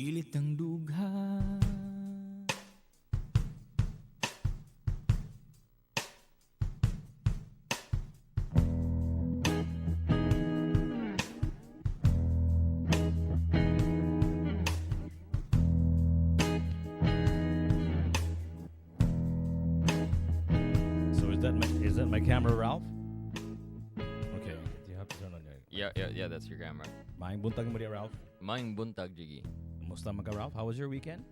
Pilit ng dugha. So is that my camera, Ralph? Okay, you have to turn on your. Yeah, that's your camera. Maing buntag mo diya, Ralph. Maing buntag, Jiggy. Musta man ka, Ralph? How was your weekend?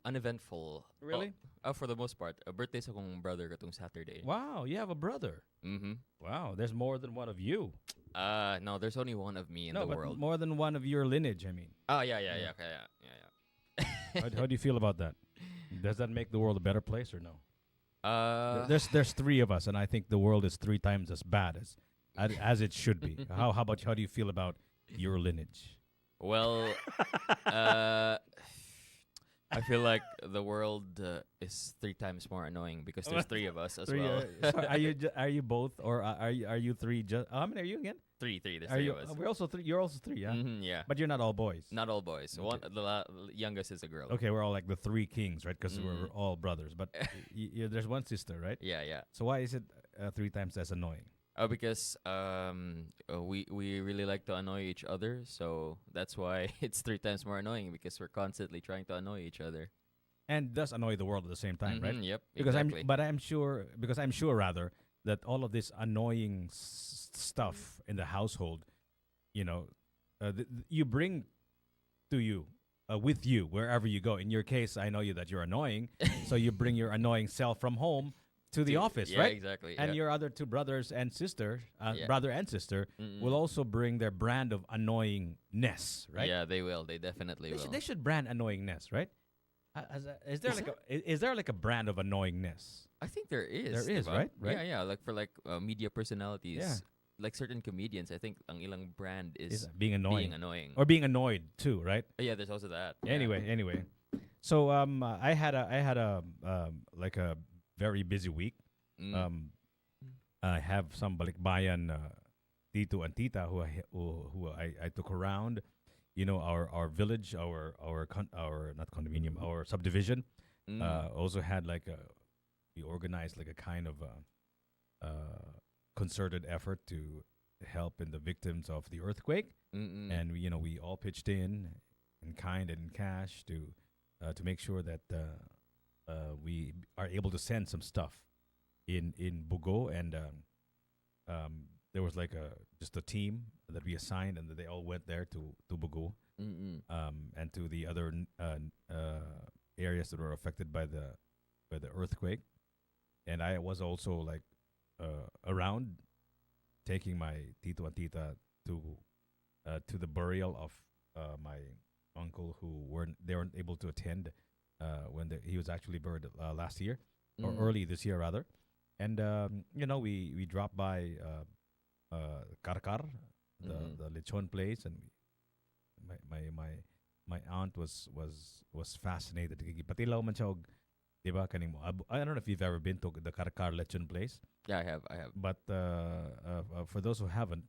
Uneventful. Really? For the most part. Birthday sa kong brother katong Saturday. Wow, you have a brother. Mm-hmm. Wow, there's more than one of you. No, there's only one of me in No, the but world. more than one of your lineage, I mean. Oh, yeah. Okay, How do you feel about that? Does that make the world a better place or no? yeah. There's three of us, and I think the world is three times as bad as it should be. How do you feel about your lineage? Well, I feel like the world is 3 times more annoying because there's 3 of us as Three, well. so are you both, or are you three? Just how many are you again? 3. There's Are 3 you? of us. We're also three. You're also 3, yeah. Yeah. But you're not all boys. Not all boys. Okay. One, the youngest is a girl. Okay, we're all like the 3 kings, right? Because we're Mm. all brothers. But there's one sister, right? Yeah. So why is it 3 times as annoying? Because we really like to annoy each other, so that's why it's 3 times more annoying because we're constantly trying to annoy each other. And does annoy the world at the same time, right? Yep. Because exactly. I'm sure rather that all of this annoying stuff in the household, you bring to you with you wherever you go. In your case, I know that you're annoying, so you bring your annoying self from home to the office, yeah, right? Exactly. And yeah. your other 2 brothers and sister, Yeah. brother and sister, will also bring their brand of annoyingness, right? Yeah, they will. They definitely will. They should brand annoyingness, right? Is there like a brand of annoyingness? I think there is. There is, diba? right? Right. Yeah. Like for media personalities, Yeah. like certain comedians, I think ang ilang brand is Being annoying. being annoying. Or being annoyed too, right? Yeah, there's also that. Anyway. So I had a like a very busy week. Mm. I have some balikbayan tito and tita who I took around. Our village, our not condominium, our subdivision. Also had we organized like a kind of concerted effort to help in the victims of the earthquake, and we all pitched in kind and in cash to make sure that we are able to send some stuff in Bugo, and there was just a team that we assigned, and that they all went there to Bugo, and to the other areas that were affected by the earthquake. And I was also around, taking my tito and tita to the burial of my uncle, who weren't able to attend when he was actually buried last year, or early this year rather. And we dropped by Karkar, the lechon place, and my aunt was fascinated. Patilaw man siya og, diba, kaning mo. I don't know if you've ever been to the Karkar lechon place. Yeah, I have. But for those who haven't,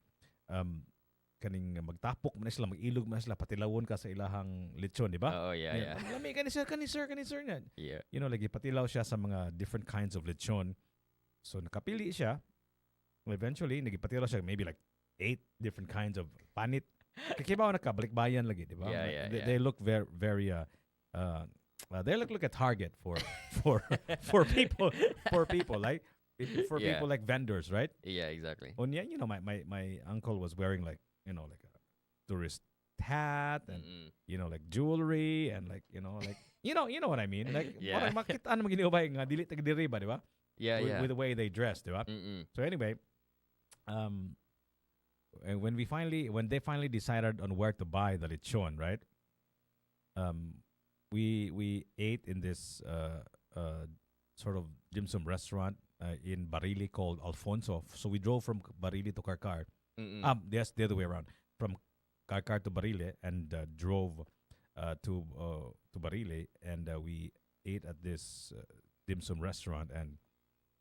kaning magtapok man sila, magilog man sila, patilawon ka sa ilahang lechon, diba? Oh, yeah. Lami, kani sir nga. Yeah. Lagi patilaw siya sa mga different kinds of lechon. So nakapili siya. Eventually, nagipatilaw siya maybe 8 different kinds of panit. Kakibaw na ka, balikbayan lagi, di ba? Yeah. They look very, very, they look like a target for people, like, for people like vendors, right? Yeah, exactly. Onya, my uncle was wearing like a tourist hat, and like jewelry, and you know what I mean? Like, Yeah. parang makita naman ginubay nga dili tag diri ba, di ba? Yeah, With the way they dress, di ba? So anyway, and when they finally decided on where to buy the lechon, right? We ate in this sort of dim sum restaurant in Barili called Alfonso. So we drove from Barili to Karkar. Yes, the other way around. From Karkar to Barili, and drove to Barili, and we ate at this dim sum restaurant, and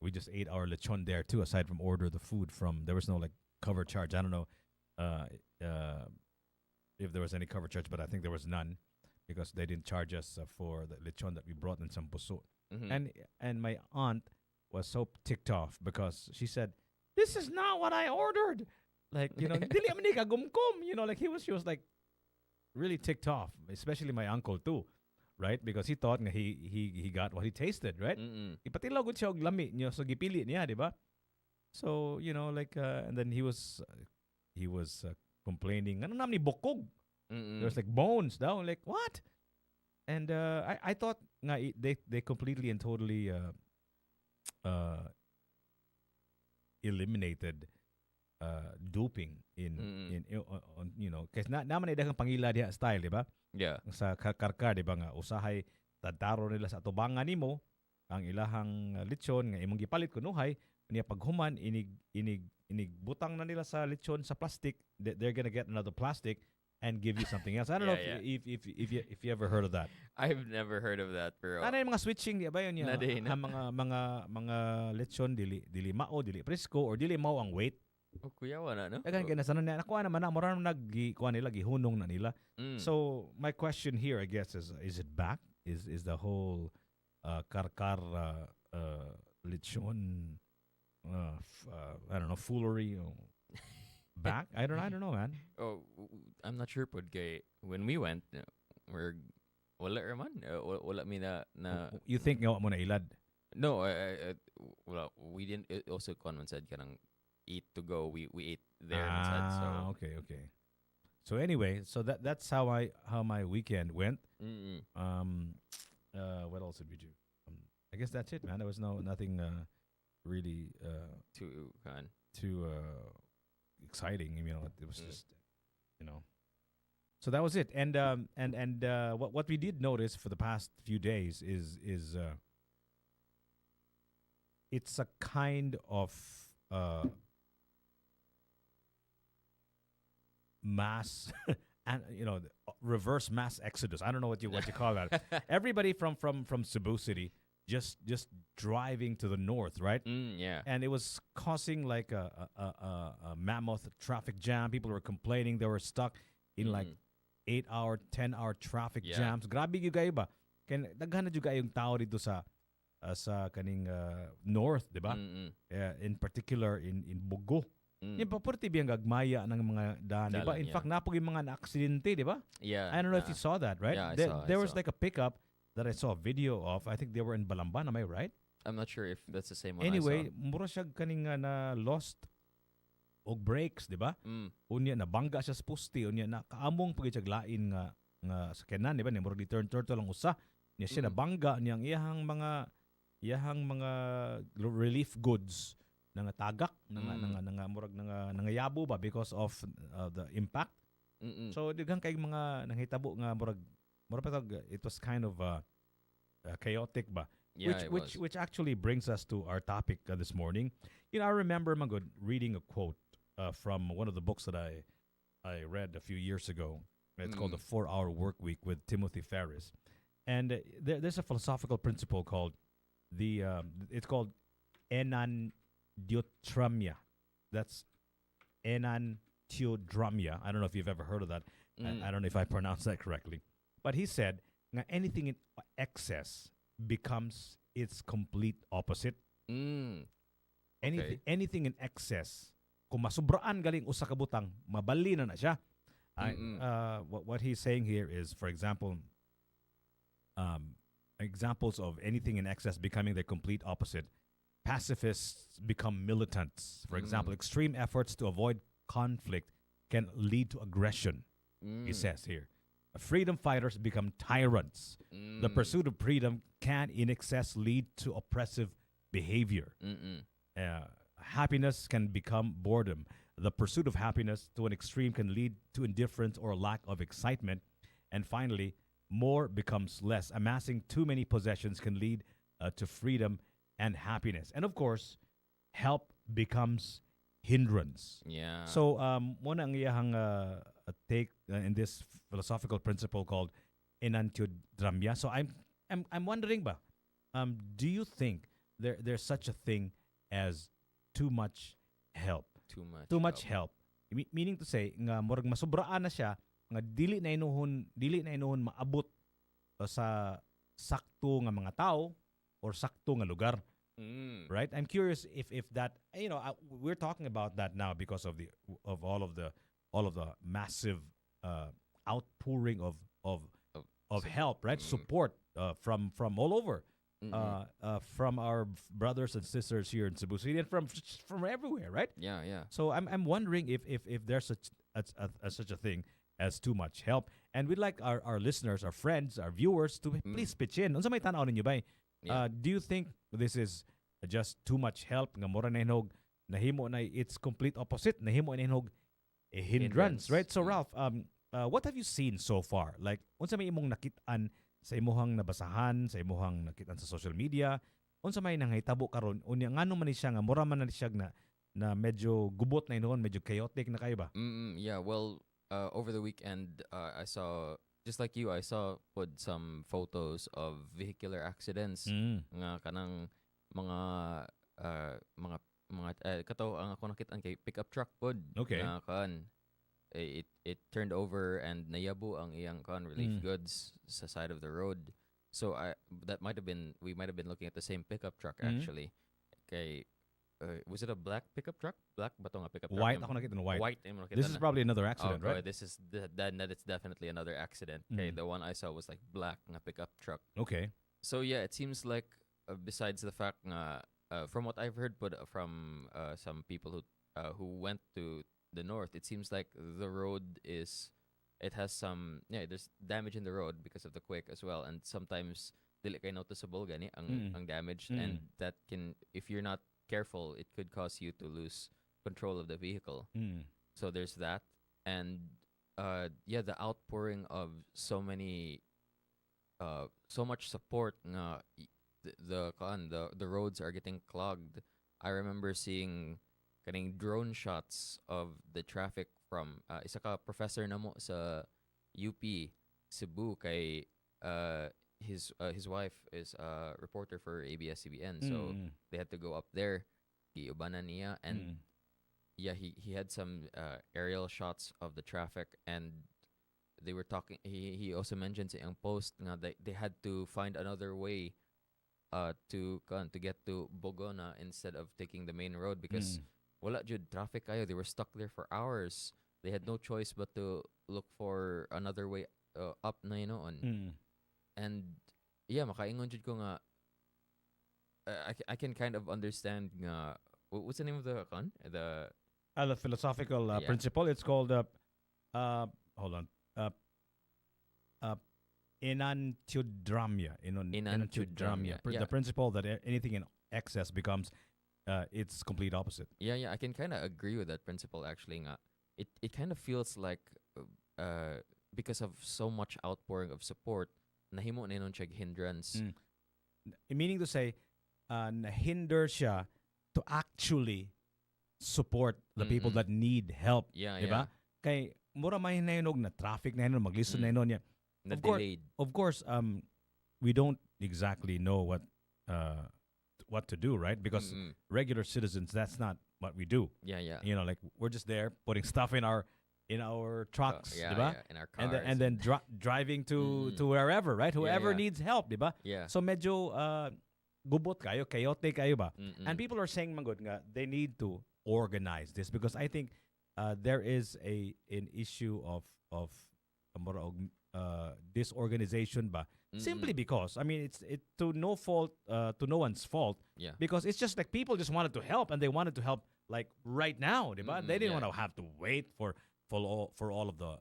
we just ate our lechon there too. Aside from order the food from, there was no cover charge. I don't know if there was any cover charge, but I think there was none because they didn't charge us for the lechon that we brought in Sampuso. Mm-hmm. And my aunt was so ticked off because she said, "This is not what I ordered." Like, dili man ni kagumkum, like she was like really ticked off, especially my uncle too, right? Because he thought nga he got what he tasted, right? Mm-mm. Ipatilaw gud siya og lami niya so gipili niya, di ba? So, like and then he was complaining, ano naman ni bokog? Mm-mm. There's like bones down, like what? And I thought nga they completely and totally uh eliminated duping on kasi naman ay daghang pangila diha style, di ba? Yeah. Sa karkar, di ba nga usahay tadaro nila sa atubangan nimo ang ilahang lechon nga imong gipalit kunuhay niya paghuman inig butang na nila sa lechon sa plastic. They're gonna get another plastic and give you something else. I don't know if you ever heard of that. I've never heard of that, bro. Ano yung mga switching, di ba yun Na di na. ang mga lechon dili mao, dili presko, or dili mao ang weight. Oh, kuya, wala, no? Dagan ginasanon na nakuha naman na mura kuha nila gihunong na nila. So my question here, I guess, is it back? Is the whole karkar lechon I don't know, foolery back? I don't know, man. Oh, I'm not sure pod kay when we went, we're wala raman. Wala mi na You think nga wa mo na ilad? No, well, we didn't. It also Conman said kanang eat to go. We ate there instead. So okay. So anyway, so that's how my weekend went. mm-mm. What else did we do? I guess that's it, man. There was nothing really too exciting. It was just So that was it. And what we did notice for the past few days is it's a kind of mass and reverse mass exodus. I don't know what you call that. Everybody from Cebu City just driving to the north, right? Yeah. And it was causing like a mammoth traffic jam. People were complaining they were stuck in like 8-hour, 10-hour traffic jams. Grabe gyud kayo ba? Daghan na jud kayong tao dito sa kaning north, di ba? In particular in Bugo. Yung paporti biyang gagmaya ng mga daan, di ba? In fact, napog yung mga na-aksidente, di ba? Yeah. I don't know if you saw that, right? Yeah, there was like a pickup that I saw a video of. I think they were in Balamban, am I right? I'm not sure if that's the same one Anyway, I saw. mura siya kaning na lost og brakes, di ba? Unya na bangga siya sa poste, unya na kaamong pagitaglain nga sakyanan, di ba? Ni mura di turtle lang usa. Niya siya na bangga niyang iyahang mga relief goods nga tagak nga murag nga yabo ba because of the impact. So dighang kay mga nanghitabo nga murag it was kind of chaotic ba. Yeah, which actually brings us to our topic this morning. I remember Magud reading a quote from one of the books that I read a few years ago. It's called The 4-Hour Work Week with Timothy Ferris. And there's a philosophical principle called it's called enantiodramia. That's enantiodramia. I don't know if you've ever heard of that. I don't know if I pronounced that correctly. But he said, anything in excess becomes its complete opposite. Anything in excess, kung masubraan galing usa ka butang, mabali na siya. What he's saying here is, for example, examples of anything in excess becoming the complete opposite. Pacifists become militants. For example, extreme efforts to avoid conflict can lead to aggression, he says here. Freedom fighters become tyrants. The pursuit of freedom can, in excess, lead to oppressive behavior. Happiness can become boredom. The pursuit of happiness to an extreme can lead to indifference or lack of excitement. And finally, more becomes less. Amassing too many possessions can lead to freedom and happiness. And of course, help becomes hindrance. Yeah. So, muna ang iyahang take in this philosophical principle called enantiodramia. So I'm wondering ba, do you think there's such a thing as too much help? Too much help. Meaning to say, nga murag masubraan na siya, nga dili na inuhon maabot sa sakto nga mga tao or sakto nga lugar, right? I'm curious if that, we're talking about that now because of all of the massive outpouring of help, right? Support from all over, from our brothers and sisters here in Cebu City and from everywhere, right? Yeah. So I'm wondering if there's such a thing as too much help, and we'd like our listeners, our friends, our viewers to please pitch in. Unsa may tan-aw ninyo bay? Do you think this is just too much help nga mura na hinog nahimo na it's complete opposite, nahimo na hinog a hindrance, right? So Ralph, what have you seen so far? Like unsa may imong nakit-an sa imuhang nabasahan, sa imuhang nakit-an sa social media? Unsa may nanghitabo karon? Unya ngano man ni siya nga mura man na siya na medyo gubot na inon, medyo chaotic na kayo ba? Yeah, well, over the weekend, I saw, just like you, I saw put some photos of vehicular accidents nga kanang kato ang ako nakitaan kay pickup truck pod. Okay. Nga kan it turned over and nayabo ang iyang relief goods sa side of the road. So we might have been looking at the same pickup truck actually. Kay was it a black pickup truck? Black ba to nga pickup truck? White ako nakita na white. White This is probably another accident, right? This is that it's definitely another accident. Okay, the one I saw was like black nga pickup truck. Okay. So yeah, it seems like besides the fact nga from what I've heard from some people who went to the north, it seems like the road has some there's damage in the road because of the quake as well, and sometimes dili kay noticeable gani ang damage, and that can, if you're not careful, it could cause you to lose control of the vehicle. So there's that, and the outpouring of so much support nga the roads are getting clogged. I remember seeing kaning drone shots of the traffic from isa ka professor namo sa UP Cebu kay his wife is a reporter for ABS-CBN, so they had to go up there. Iubanan niya, and he had some aerial shots of the traffic, and they were talking. He also mentioned sa iyang post nga they had to find another way to get to Bogona instead of taking the main road because wala jud traffic kayo. They were stuck there for hours. They had no choice but to look for another way up na yun. And makaingon jud ko nga I can kind of understand nga what's the name of the philosophical principle. It's called hold on. Enantiodramia. Enantiodramia. The principle that anything in excess becomes its complete opposite. Yeah, I can kind of agree with that principle actually. Nga, it kind of feels like because of so much outpouring of support, nahimo na yun siya hindrance. Meaning to say, nahinder siya to actually support the people that need help. Yeah, diba? Kay mura may nahinog na traffic na yun, mag-listen na yun niya. Of course, we don't exactly know what to do, right? Because regular citizens, that's not what we do. Yeah. Like we're just there putting stuff in our trucks, diba? In our cars. And then driving to wherever, right? Whoever needs help, diba? Yeah. So medyo gubot kayo, chaotic kayo ba? And people are saying mangod nga they need to organize this because I think there is an issue of disorganization ba? Simply because I mean it's to no one's fault. Yeah. Because it's just like people just wanted to help and they wanted to help like right now, diba? They didn't want to have to wait for all of the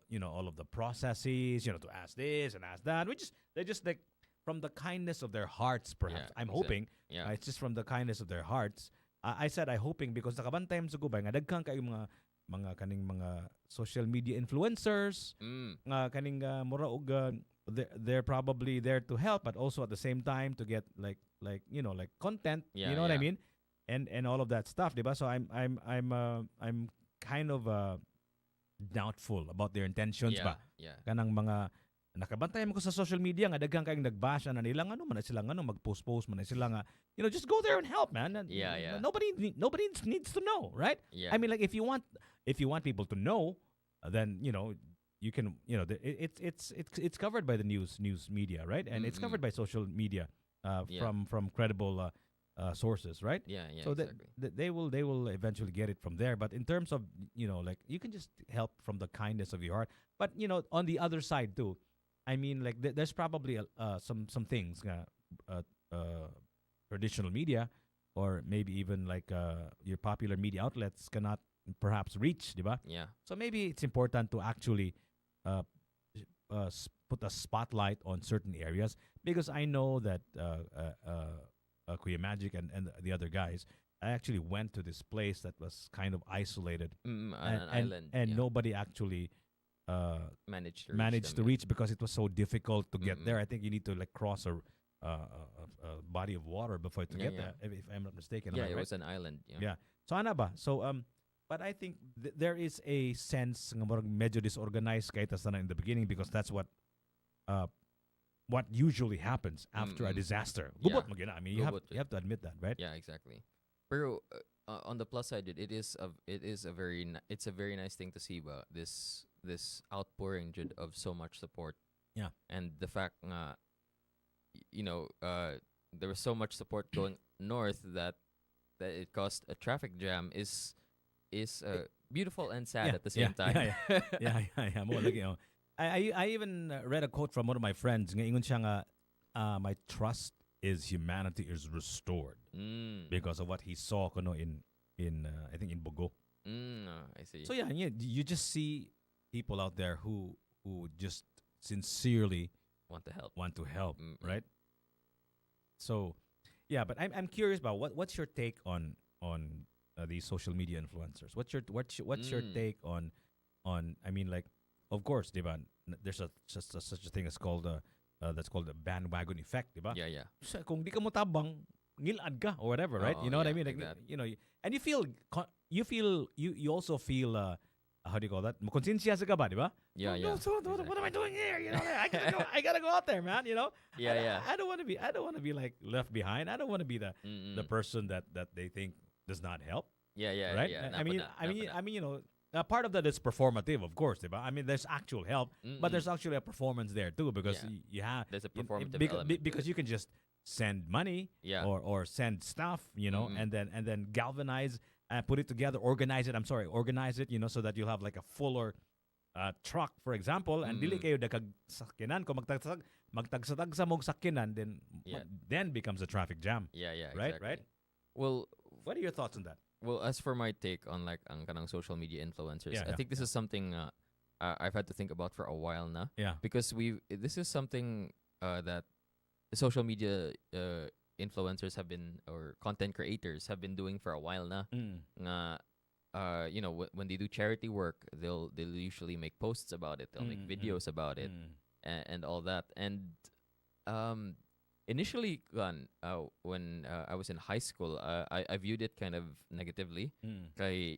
processes, to ask this and ask that. They just like from the kindness of their hearts, perhaps. I'm hoping. Yeah. It's just from the kindness of their hearts. I said I'm hoping because nakabantay sa gubay nga dagkang kay mga kaning mga social media influencers nga kaning mura og they're probably there to help but also at the same time to get like content, you know what I mean? And all of that stuff, diba? So I'm kind of doubtful about their intentions ba. Yeah. Kanang mga nakabantay mo ko sa social media nga daghang kayong nagbash na nila man sila mag-post man sila nga just go there and help, man. Yeah. Nobody needs to know, right? Yeah. I mean, like if you want people to know, then you can it's covered by the news media, right? And it's Mm-mm. covered by social media Yeah. from credible sources, right? Yeah, yeah, So that exactly. they will eventually get it from there. But in terms of like you can just help from the kindness of your heart. But on the other side too, I mean, like there's probably some things uh, uh, traditional media or maybe even like your popular media outlets cannot perhaps reach, diba? Yeah. So maybe it's important to actually uh, put a spotlight on certain areas because I know that Kuya Magic and the other guys, I actually went to this place that was kind of isolated, On and an and island. and Yeah. nobody actually Managed to reach managed them. to Yeah. reach because it was so difficult to get there. Mm-mm. I think you need to like cross a body of water before to Yeah, get yeah. there. If I'm not mistaken, am Yeah, I it right? was an island. Yeah. Yeah. So ana ba? So but I think there is a sense nga murag medyo disorganized kahit sana in the beginning because that's uh what usually happens after a Mm-mm. disaster. Yeah. Gubot mo gina. I mean, you have Robot. you have to admit that, right? Yeah, exactly. Pero on the plus side, it is a it's a very nice thing to see ba this outpouring jud of so much support, Yeah. and the fact nga there was so much support going north that it caused a traffic jam is beautiful and sad Yeah, at the yeah, same time. yeah, yeah, yeah, yeah. Mo lagi, oh. I even read a quote from one of my friends. Nga ingon siya nga, my trust is humanity is restored Mm. because of what he saw kuno in I think in Bogo. I see. So yeah, you just see people out there who just sincerely Want to help. want to help, Mm-mm. right? So yeah, but I'm curious about what's your take on these social media influencers? What's your Mm. take on I mean like of course, diba? There's such a thing as called that's called the bandwagon effect, diba? Yeah, yeah. So, kung di ka mo tabang, ngilad ka or whatever, right? You Oh, know what I yeah, mean? like Like, that. and you also feel how do you call that? Makonsensya ka ba, di ba? Yeah, Oh, yeah. no, so what am I doing here? I gotta go out there, man. Yeah, yeah. I don't want to be like left behind. I don't want to be the Mm-mm. person that they think does not help, Yeah, yeah, right? yeah. I mean, part of that is performative, of course, diba? I mean, there's actual help, but there's actually a performance there too because Yeah. you have There's a performative element to because it. you can just send money Yeah. or send stuff, Mm-mm. and then galvanize put it together, organize it, so that you'll have like a fuller truck, for example, and dili Mm-mm. kayo dakag sakyanan kung magtagsatag sa mong sakyanan, Yeah. then becomes a traffic jam. Yeah, yeah, Right, exactly. right? Well, What are your thoughts on that? well, as for my take on like ang kanang social media influencers, Yeah, I yeah, think this is something I've had to think about for a while now Yeah. because this is something that the social media influencers have been or content creators have been doing for a while now. Mm. Nga when they do charity work, they'll usually make posts about it. They'll make videos about it and all that. And initially, when I was in high school, I viewed it kind of negatively. Kay,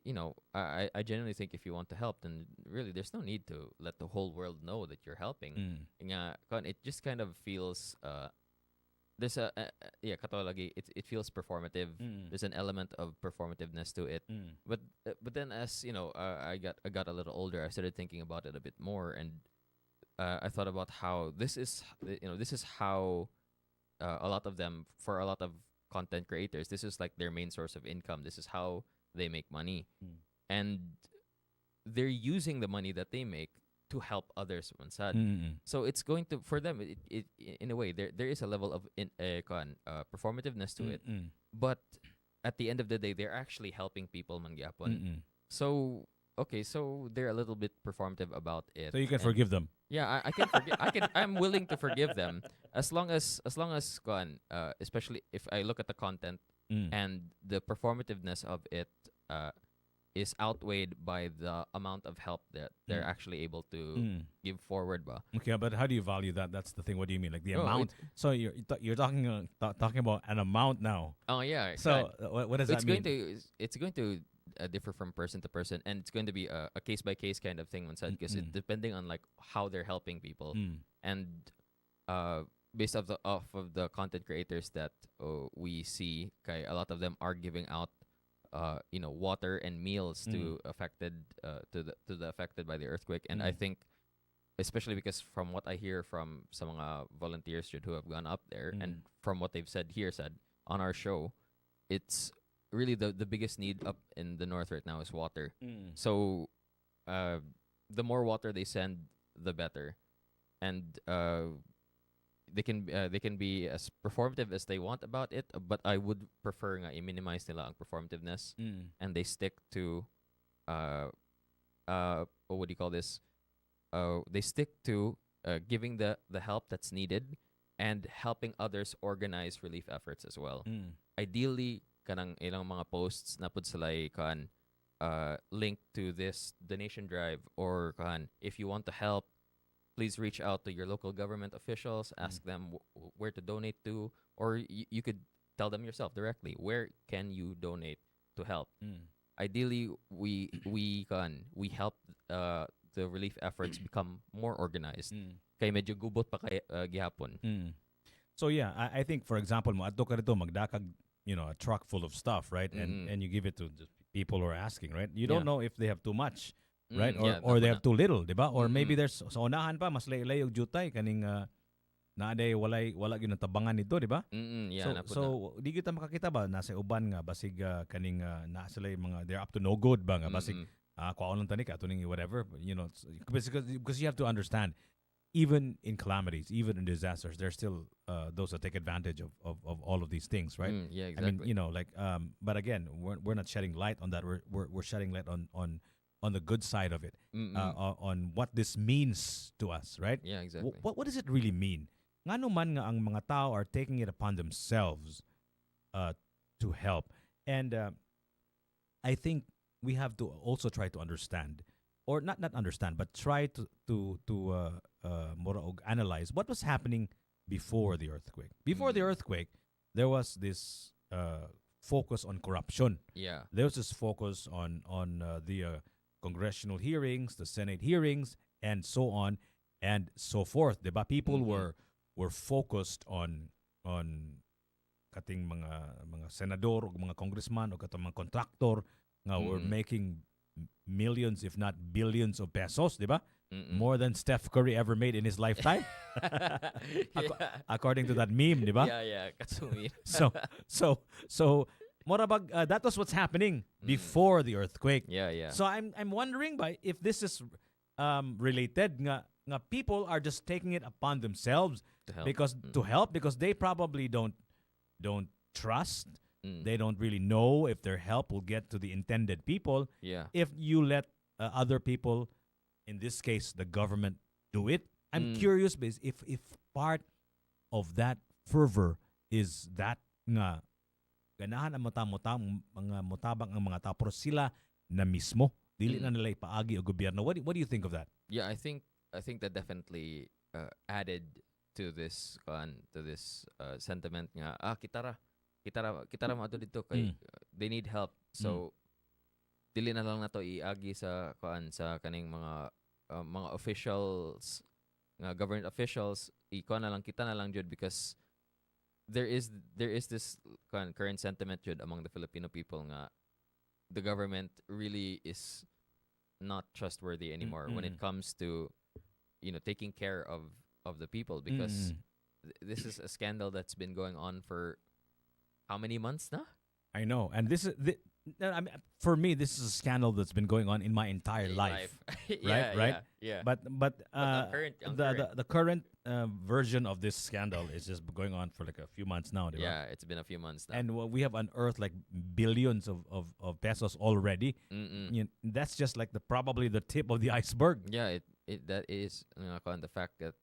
I genuinely think if you want to help, then really there's no need to let the whole world know that you're helping. Nga, it just kind of feels there's yeah, kato lagi, it feels performative. There's an element of performativeness to it. But then as I got a little older, I started thinking about it a bit more, and I thought about how this is how a lot of them, for a lot of content creators, this is like their main source of income. This is how they make money, and they're using the money that they make to help others mansad. So it's going to, for them, it in a way there is a level of performativeness to it, but at the end of the day they're actually helping people mangyapon. So okay, so they're a little bit performative about it. So you can and forgive them. Yeah, I can forgive. I'm willing to forgive them as long as especially if I look at the content and the performativeness of it is outweighed by the amount of help that they're actually able to give forward ba. Okay, but how do you value that? That's the thing. What do you mean, like the No, amount? So you're talking talking about an amount now. Oh yeah. So what does that mean? It's going to differ from person to person, and it's going to be a case by case kind of thing because it depending on like how they're helping people, and based off of the content creators that we see, okay, a lot of them are giving out water and meals to affected to the affected by the earthquake, and I think especially because from what I hear from some volunteers Jud, who have gone up there, and from what they've said on our show, it's really the biggest need up in the north right now is water. So uh, the more water they send, the better, and they can be as performative as they want about it, but I would prefer nga i-minimize nila ang performativeness, and they stick to what would you call this? They stick to giving the help that's needed and helping others organize relief efforts as well. Ideally, kanang ilang mga posts na pud sila kan link to this donation drive, or kan if you want to help, please reach out to your local government officials, ask them where to donate to, or you could tell them yourself directly where can you donate to help. Ideally, we help the relief efforts become more organized. Kay medyo gubot pa kay gihapon. So yeah, I think for example, mo adto ka dito magdakag, a truck full of stuff, right? And you give it to the people who are asking, right? You don't know if they have too much, right? Or they have too little, diba? Or maybe there's sa unahan pa mas lay og jutay kaning naaday wala gyud tabangan nito, diba? So di kita makakita ba nasa uban nga basig kaning na sila mga they're up to no good ba nga basig kwaon lang tani ka tuning whatever, because you have to understand, even in calamities, even in disasters, there's still those that take advantage of all of these things, right? Yeah, exactly. I mean, but again, we're not shedding light on that. We're shedding light on the good side of it, on what this means to us, right? Yeah, exactly. What does it really mean? Ngano man nga ang mga tao are taking it upon themselves to help, and I think we have to also try to understand, or not understand, but try to analyze what was happening before the earthquake. Before the earthquake, there was this focus on corruption. Yeah, there was this focus on the congressional hearings, the Senate hearings, and so on and so forth. Diba? People were focused on kating mga senador o mga congressman o katong mga contractor nga were making millions, if not billions of pesos, diba? More than Steph Curry ever made in his lifetime. According to that meme, diba? Yeah, katsumi. So morabag that was what's happening before the earthquake. Yeah. So I'm wondering if this is related nga people are just taking it upon themselves to help because they probably don't trust. They don't really know if their help will get to the intended people. Yeah. If you let other people, in this case the government, do it. I'm curious because if part of that fervor is that nga ganahan ang mga mutabang ang mga tao pero sila na mismo dili na nila ipaagi o gobyerno. What do you think of that? Yeah, I think that definitely added to this sentiment nga kitara mo ato dito kay they need help. So dili na lang nato iagi sa kaning mga officials, government officials, na lang kita na lang jud, because there is this current sentiment jud among the Filipino people nga the government really is not trustworthy anymore when it comes to taking care of the people, because this is a scandal that's been going on for how many months now? I know, and this is I mean, for me, this is a scandal that's been going on in my entire life. Right. But the current version of this scandal is just going on for like a few months now. Right? Yeah, it's been a few months now, and we have unearthed like billions of pesos already. That's just like probably the tip of the iceberg. Yeah, that is the fact that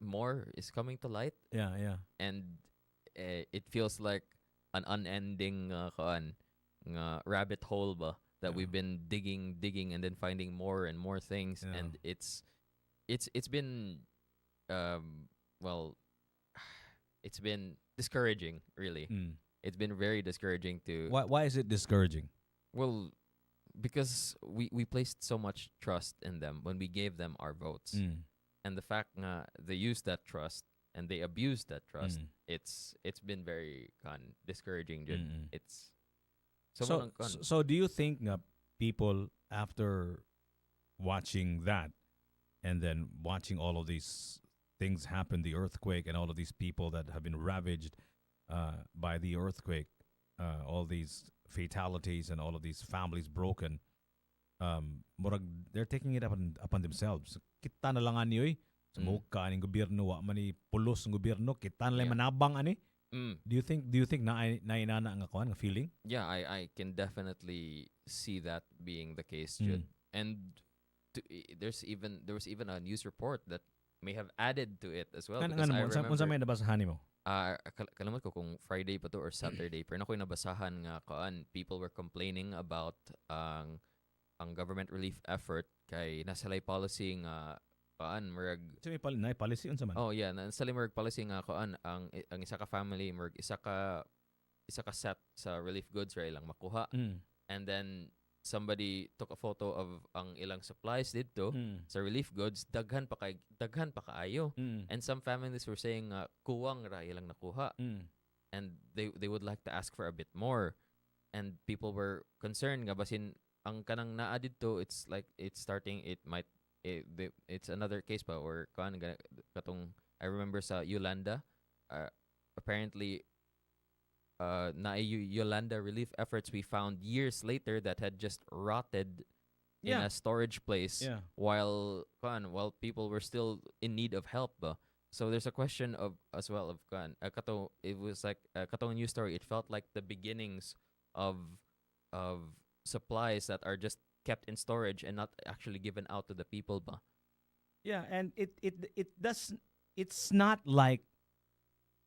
more is coming to light. Yeah, and it feels like an unending rabbit hole ba that we've been digging and then finding more and more things, and it's been it's been discouraging, really. It's been very discouraging to Why is it discouraging? Well, because we placed so much trust in them when we gave them our votes, and the fact nga they used that trust and they abused that trust, it's been very discouraging. It's so do you think people, after watching that, and then watching all of these things happen, the earthquake, and all of these people that have been ravaged by the earthquake, all these fatalities, and all of these families broken. Murag they're taking it upon themselves. Kita na lang ani oy. Sumuk ka aning gobyerno wa man ni pulos ng gobyerno, kita na lang Yeah. manabang ani. Mm. Do you think na inana nga kuan nga feeling? Yeah, I can definitely see that being the case, Mm. Jude. And there was even a news report that may have added to it as well, because I remember Unsa may nabasahan nimo? kalamot ko kung Friday pa to or Saturday, pero nakoy nabasahan nga kaan people were complaining about ang government relief effort kay nasalay policy nga kaan murag Sa may policy unsa man? oh yeah nasalay murag policy nga kaan ang isa ka family murag isa ka set sa relief goods ra ilang makuha, and then somebody took a photo of ang ilang supplies dito sa relief goods, daghan pa kaayo. And some families were saying kuwang ra ilang nakuha, and they would like to ask for a bit more, and people were concerned nga basin ang kanang naa dito, it's like it's another case pa or katong I remember sa Yolanda, apparently na Yolanda relief efforts we found years later that had just rotted in a storage place while people were still in need of help ba. So there's a question of as well of it was like katong news story, it felt like the beginnings of supplies that are just kept in storage and not actually given out to the people ba. Yeah, and it's not like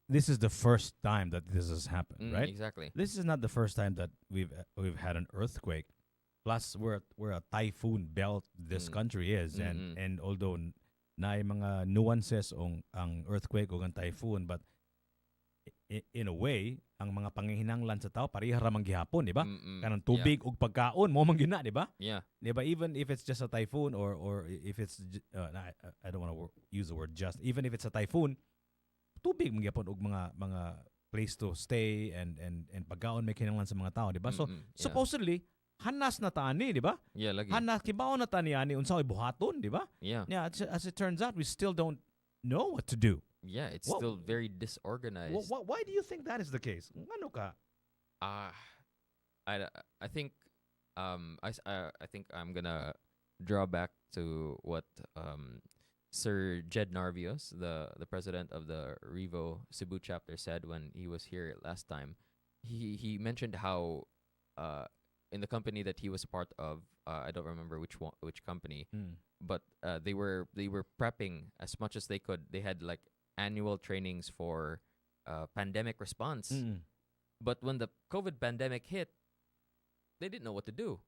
this is the first time that this has happened, right? Exactly. This is not the first time that we've had an earthquake. Plus, we're a typhoon belt. This country is, and although na mga nuances ang earthquake o ang typhoon, but in a way, ang mga pangihinanglan sa tao pareha ra man gihapon, di ba? Kanang tubig ug pagkaon mo man gina, di ba? Yeah. Di ba? Even if it's just a typhoon or if it's I don't want to use the word just. Even if it's a typhoon, tubig magyapon og mga place to stay and pagkaon may kinahanglan sa mga tao, di ba? So supposedly hanas na tani, di ba? Yeah, lagi. Hanas kibaon na tani ani unsa oy buhaton, di ba? Yeah. Yeah, as it turns out, we still don't know what to do. Yeah, it's still very disorganized. Why do you think that is the case? Ano ka? I think I think I'm gonna draw back to what Sir Jed Narvios, the president of the Revo Cebu chapter, said when he was here last time. He mentioned how in the company that he was a part of, I don't remember which company, but they were prepping as much as they could. They had like annual trainings for pandemic response. But when the COVID pandemic hit, they didn't know what to do.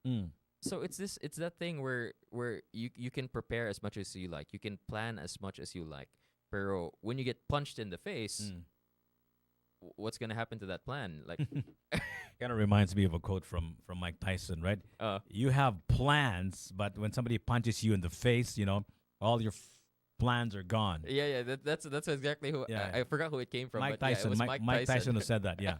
So it's that thing where you can prepare as much as you like, you can plan as much as you like, pero when you get punched in the face, what's gonna happen to that plan? Like, kind of reminds me of a quote from Mike Tyson, right? You have plans, but when somebody punches you in the face, all your plans are gone. Yeah, that's exactly who. Yeah. I forgot who it came from. Mike but Tyson. Yeah, it was Mike Tyson who said that. Yeah.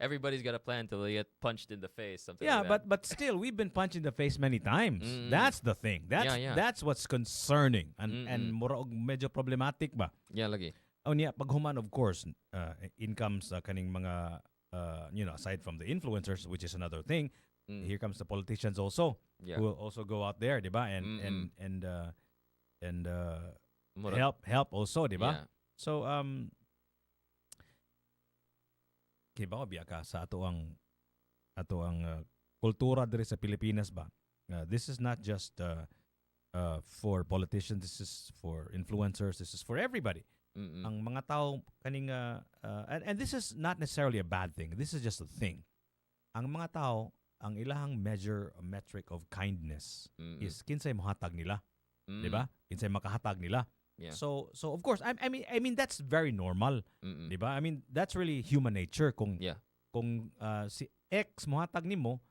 Everybody's got a plan till they get punched in the face. Something. Yeah, like that. but still, we've been punched in the face many times. That's the thing. That's what's concerning and mura og medyo problematic ba. Yeah, lagi. Niya paghuman, of course, in comes kaning mga aside from the influencers, which is another thing. Here comes the politicians also, who will also go out there, diba? And help also, diba? Yeah. So kibaw biya ka sa ato ang kultura diri sa Pilipinas ba. This is not just for politicians, this is for influencers, this is for everybody. Ang mga tao kaning and this is not necessarily a bad thing. This is just a thing. Ang mga tao, ang ilahang metric of kindness is kinsay mohatag nila. Diba? Kinsay makahatag nila. Yeah. So of course, I mean that's very normal, diba? I mean that's really human nature. Kung si X mohatag nimo,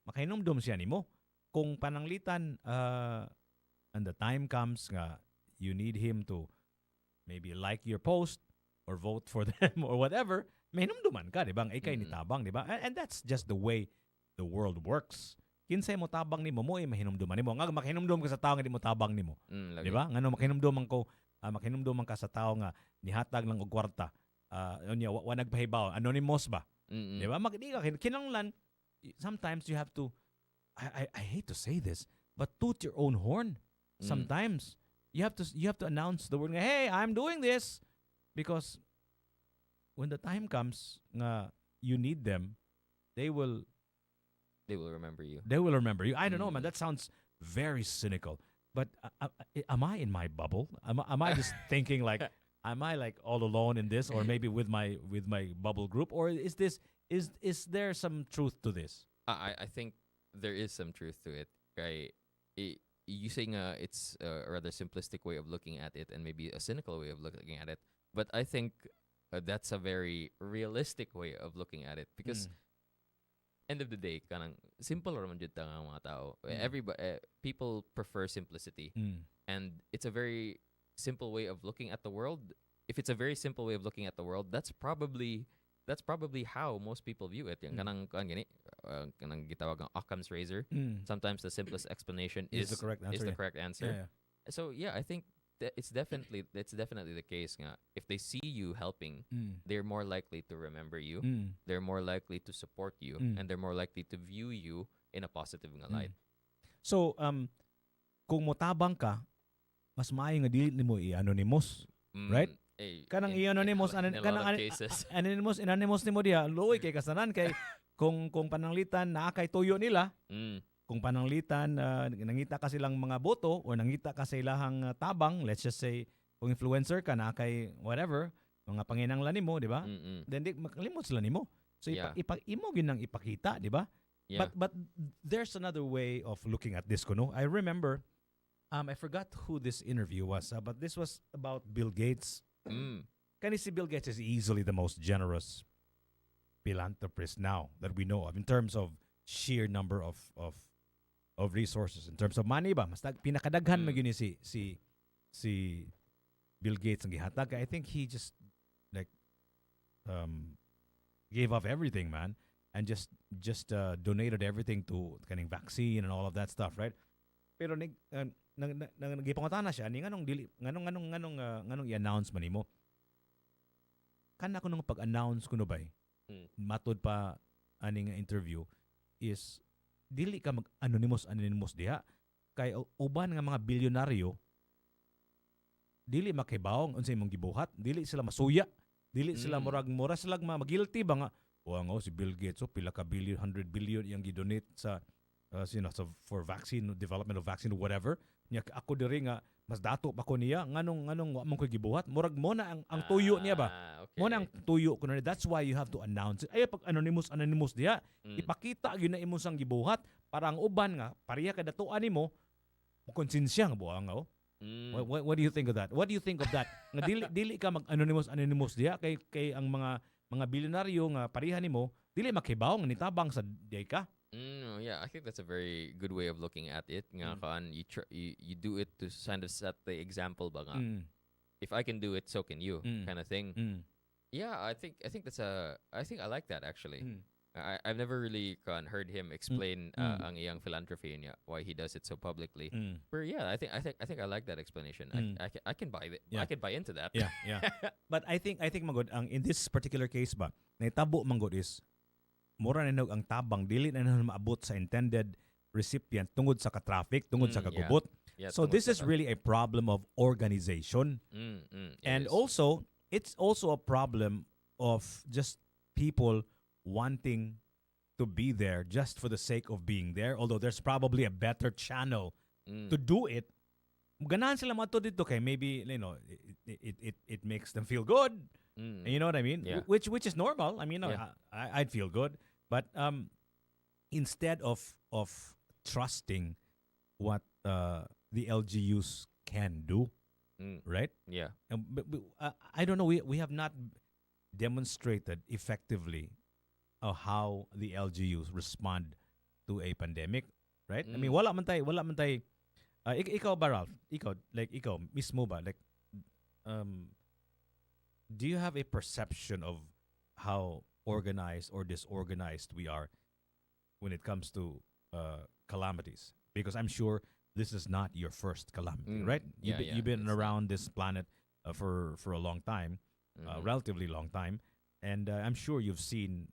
makainomdom siya nimo. Kung pananglitan and the time comes nga you need him to maybe like your post or vote for them or whatever, may numduman ka, diba? Ang ikay nitabang, diba? And that's just the way the world works. kinsay mo tabang nimo mo mahinumduman nimo. Nga makinumdum ka sa tao nga di mo tabang nimo. Lagi. Di ba? Ngano makinumduman ko, makinumduman ka sa tao nga nihatag lang og kwarta. Unya wa nagpahibaw, anonymous ba? Di ba? Di ka kinanglan sometimes you have to I hate to say this, but toot your own horn. Sometimes you have to announce the word, hey, I'm doing this, because when the time comes nga you need them, they will remember you. They will remember you. I don't know, man. That sounds very cynical. But am I in my bubble? Am I just thinking like, am I like all alone in this, or maybe with my bubble group, or is there some truth to this? I think there is some truth to it. Right? Using it's a rather simplistic way of looking at it, and maybe a cynical way of looking at it. But I think that's a very realistic way of looking at it, because end of the day, kanang simple raman jud ta nga mga tao. Everybody, people prefer simplicity, and it's a very simple way of looking at the world. If it's a very simple way of looking at the world, that's probably how most people view it. Yung kanang gitawag ng Occam's razor. Sometimes the simplest explanation is the correct answer. Yeah. So yeah, I think it's definitely the case nga. If they see you helping, they're more likely to remember you. They're more likely to support you, and they're more likely to view you in a positive nga light. So kung motabang ka, mas maayo nga dili nimo i-anonymous, right? Kanang i-anonymous, anonymous nimo diha, luoy kay kasanan kay kung pananglitan naa kay tuyo nila. Kung pananglitan nangita ka silang mga boto or nangita ka sa ilahang tabang, let's just say kung influencer ka na kay whatever, mga panginanglan nimo, di ba? Then di makalimot sila nimo. So imo ginang ipakita, di ba? Yeah. But there's another way of looking at this, kuno. I remember I forgot who this interview was, but this was about Bill Gates. Kani si Bill Gates is easily the most generous philanthropist now that we know of in terms of sheer number of resources, in terms of money ba, mas pinakadaghan magyuni si Bill Gates ang gihatag. I think he just like gave up everything, man, and just donated everything to kaning vaccine and all of that stuff, right? Pero nagipangutana siya ni nganong i-announce man nimo. Kana ko nung pag-announce kuno bay. Matod pa aning interview is dili ka mag-anonymous diha kay uban nga mga bilyonaryo dili makibaw unsay imong gibuhat, dili sila masuya, dili sila mura sila magilty ba nga si Bill Gates pila ka billion, 100 billion yang gidonate sa for vaccine, development of vaccine, whatever. Nya ako diri nga mas dato pa ko niya nganong wa man ko gibuhat, murag mo na ang tuyo niya ba. Okay. Mo na ang tuyo ko na. That's why you have to announce it. Ay pag anonymous diha, ipakita gyud na imong sang gibuhat para ang uban nga pareha ka datuan nimo mo konsensya nga buang nga. What do you think of that? What do you think of that? Nga dili ka mag-anonymous diha kay ang mga bilyonaryo nga pareha nimo dili makibaw nga nitabang sa diay ka. Yeah, I think that's a very good way of looking at it. Nga kaan, you do it to kind of set the example ba nga. If I can do it, so can you, kind of thing. Yeah, I think I like that actually. I've never really heard him explain ang iyang philanthropy niya, why he does it so publicly. But yeah, I think I like that explanation. I can buy it. Yeah. I can buy into that. Yeah. But I think magod ang in this particular case ba, naitabo manggod is mura na ang tabang dili na maabot sa intended recipient tungod sa ka-traffic, tungod sa kagubot. Yeah, so this is really a problem of organization. And also, it's also a problem of just people wanting to be there just for the sake of being there, although there's probably a better channel to do it. Ganahan sila mato dito kay maybe it makes them feel good. You know what I mean? Yeah. Which is normal. I mean, I'd feel good. But instead of trusting what the LGUs can do, right? Yeah. But I don't know. We have not demonstrated effectively how the LGUs respond to a pandemic, right? I mean, wala man tay. Ikaw ba, Ralph? Ikaw mismo ba? Do you have a perception of how organized or disorganized we are when it comes to calamities, because I'm sure this is not your first calamity, Mm. right? Yeah, yeah. You've been It's not. around this planet for a long time, Mm-hmm. relatively long time, and I'm sure you've seen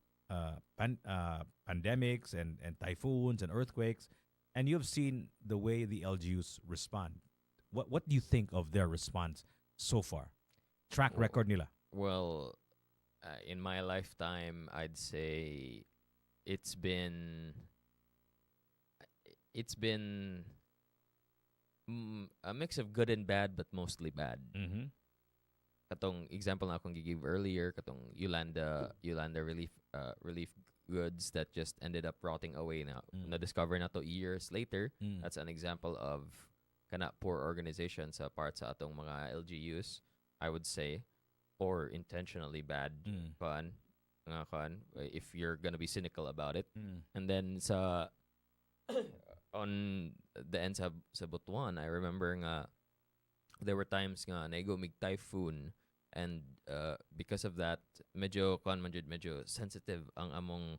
pandemics and typhoons and earthquakes, and you've seen the way the LGUs respond. What do you think of their response so far? Track Well, record nila. well, in my lifetime, I'd say it's been it's been a mix of good and bad, but mostly bad. Mm-hmm. Katong example na akong give earlier, katong Yolanda relief goods that just ended up rotting away now. Mm. Na discover na to years later. Mm. That's an example of kana poor organization sa part sa atong mga LGUs, I would say, or intentionally bad Mm. if you're gonna be cynical about it. Mm. And then sa on the end sa Butuan, I remember nga there were times nga naigo mig typhoon, and because of that medyo sensitive ang among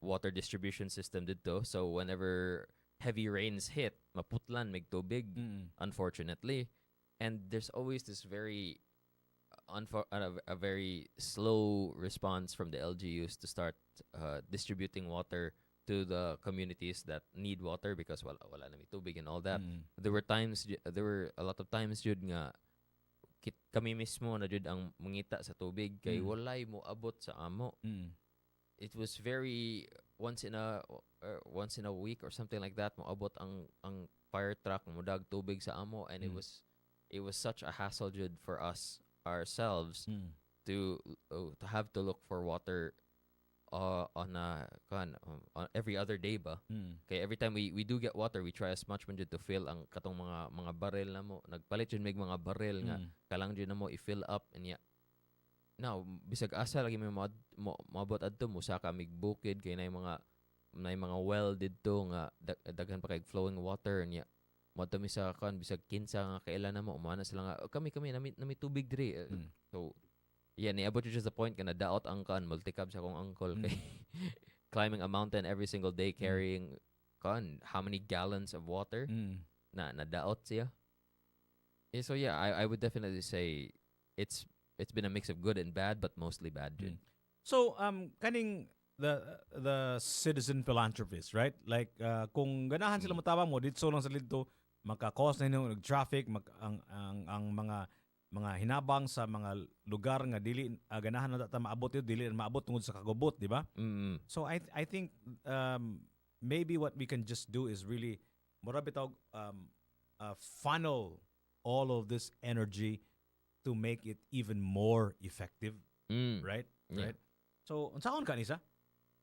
water distribution system dito. So whenever heavy rains hit, maputlan mig tubig, Mm. unfortunately. And there's always this very a very slow response from the LGUs to start distributing water to the communities that need water because wala na may tubig and all that. Mm. There were a lot of times jud nga kami mismo na jud ang mangita sa tubig kay Mm. walay mo abot sa amo. Mm. It was very once in a week or something like that mo abot ang fire truck mo dag tubig sa amo, and Mm. it was such a hassle jud for us ourselves Mm. to have to look for water on every other day ba. Mm. Okay, every time we do get water, we try as much man jud to fill ang katong mga barrel na mo. Nagpalit jud mig mga barrel nga Mm. kalang jud na mo i-fill up, and now bisag asa lagi may moabot adto mo sa ka mig bukid kay na mga well didto nga daghan pa kay flowing water niya. Mo mi sa bisag kinsa nga kailan na mo umana sila nga, "Oh, kami nami tubig diri." Mm. So yeah, niabot jud just the point kana daot ang multicab sa akong uncle kay climbing a mountain every single day carrying how many gallons of water Mm. na daot siya. So yeah, I would definitely say it's been a mix of good and bad, but mostly bad jud. So kaning the citizen philanthropist, right? Like kung ganahan sila motabang mo dito lang sa lidto, maka-cause na ng traffic, ang mga hinabang sa mga lugar nga dili ganahan na ta maabot yun, dili na maabot tungod sa kagubot, di ba? Mm. So I think maybe what we can just do is really mura bitaw funnel all of this energy to make it even more effective, right? Yeah. Right. So unsaon kanisa?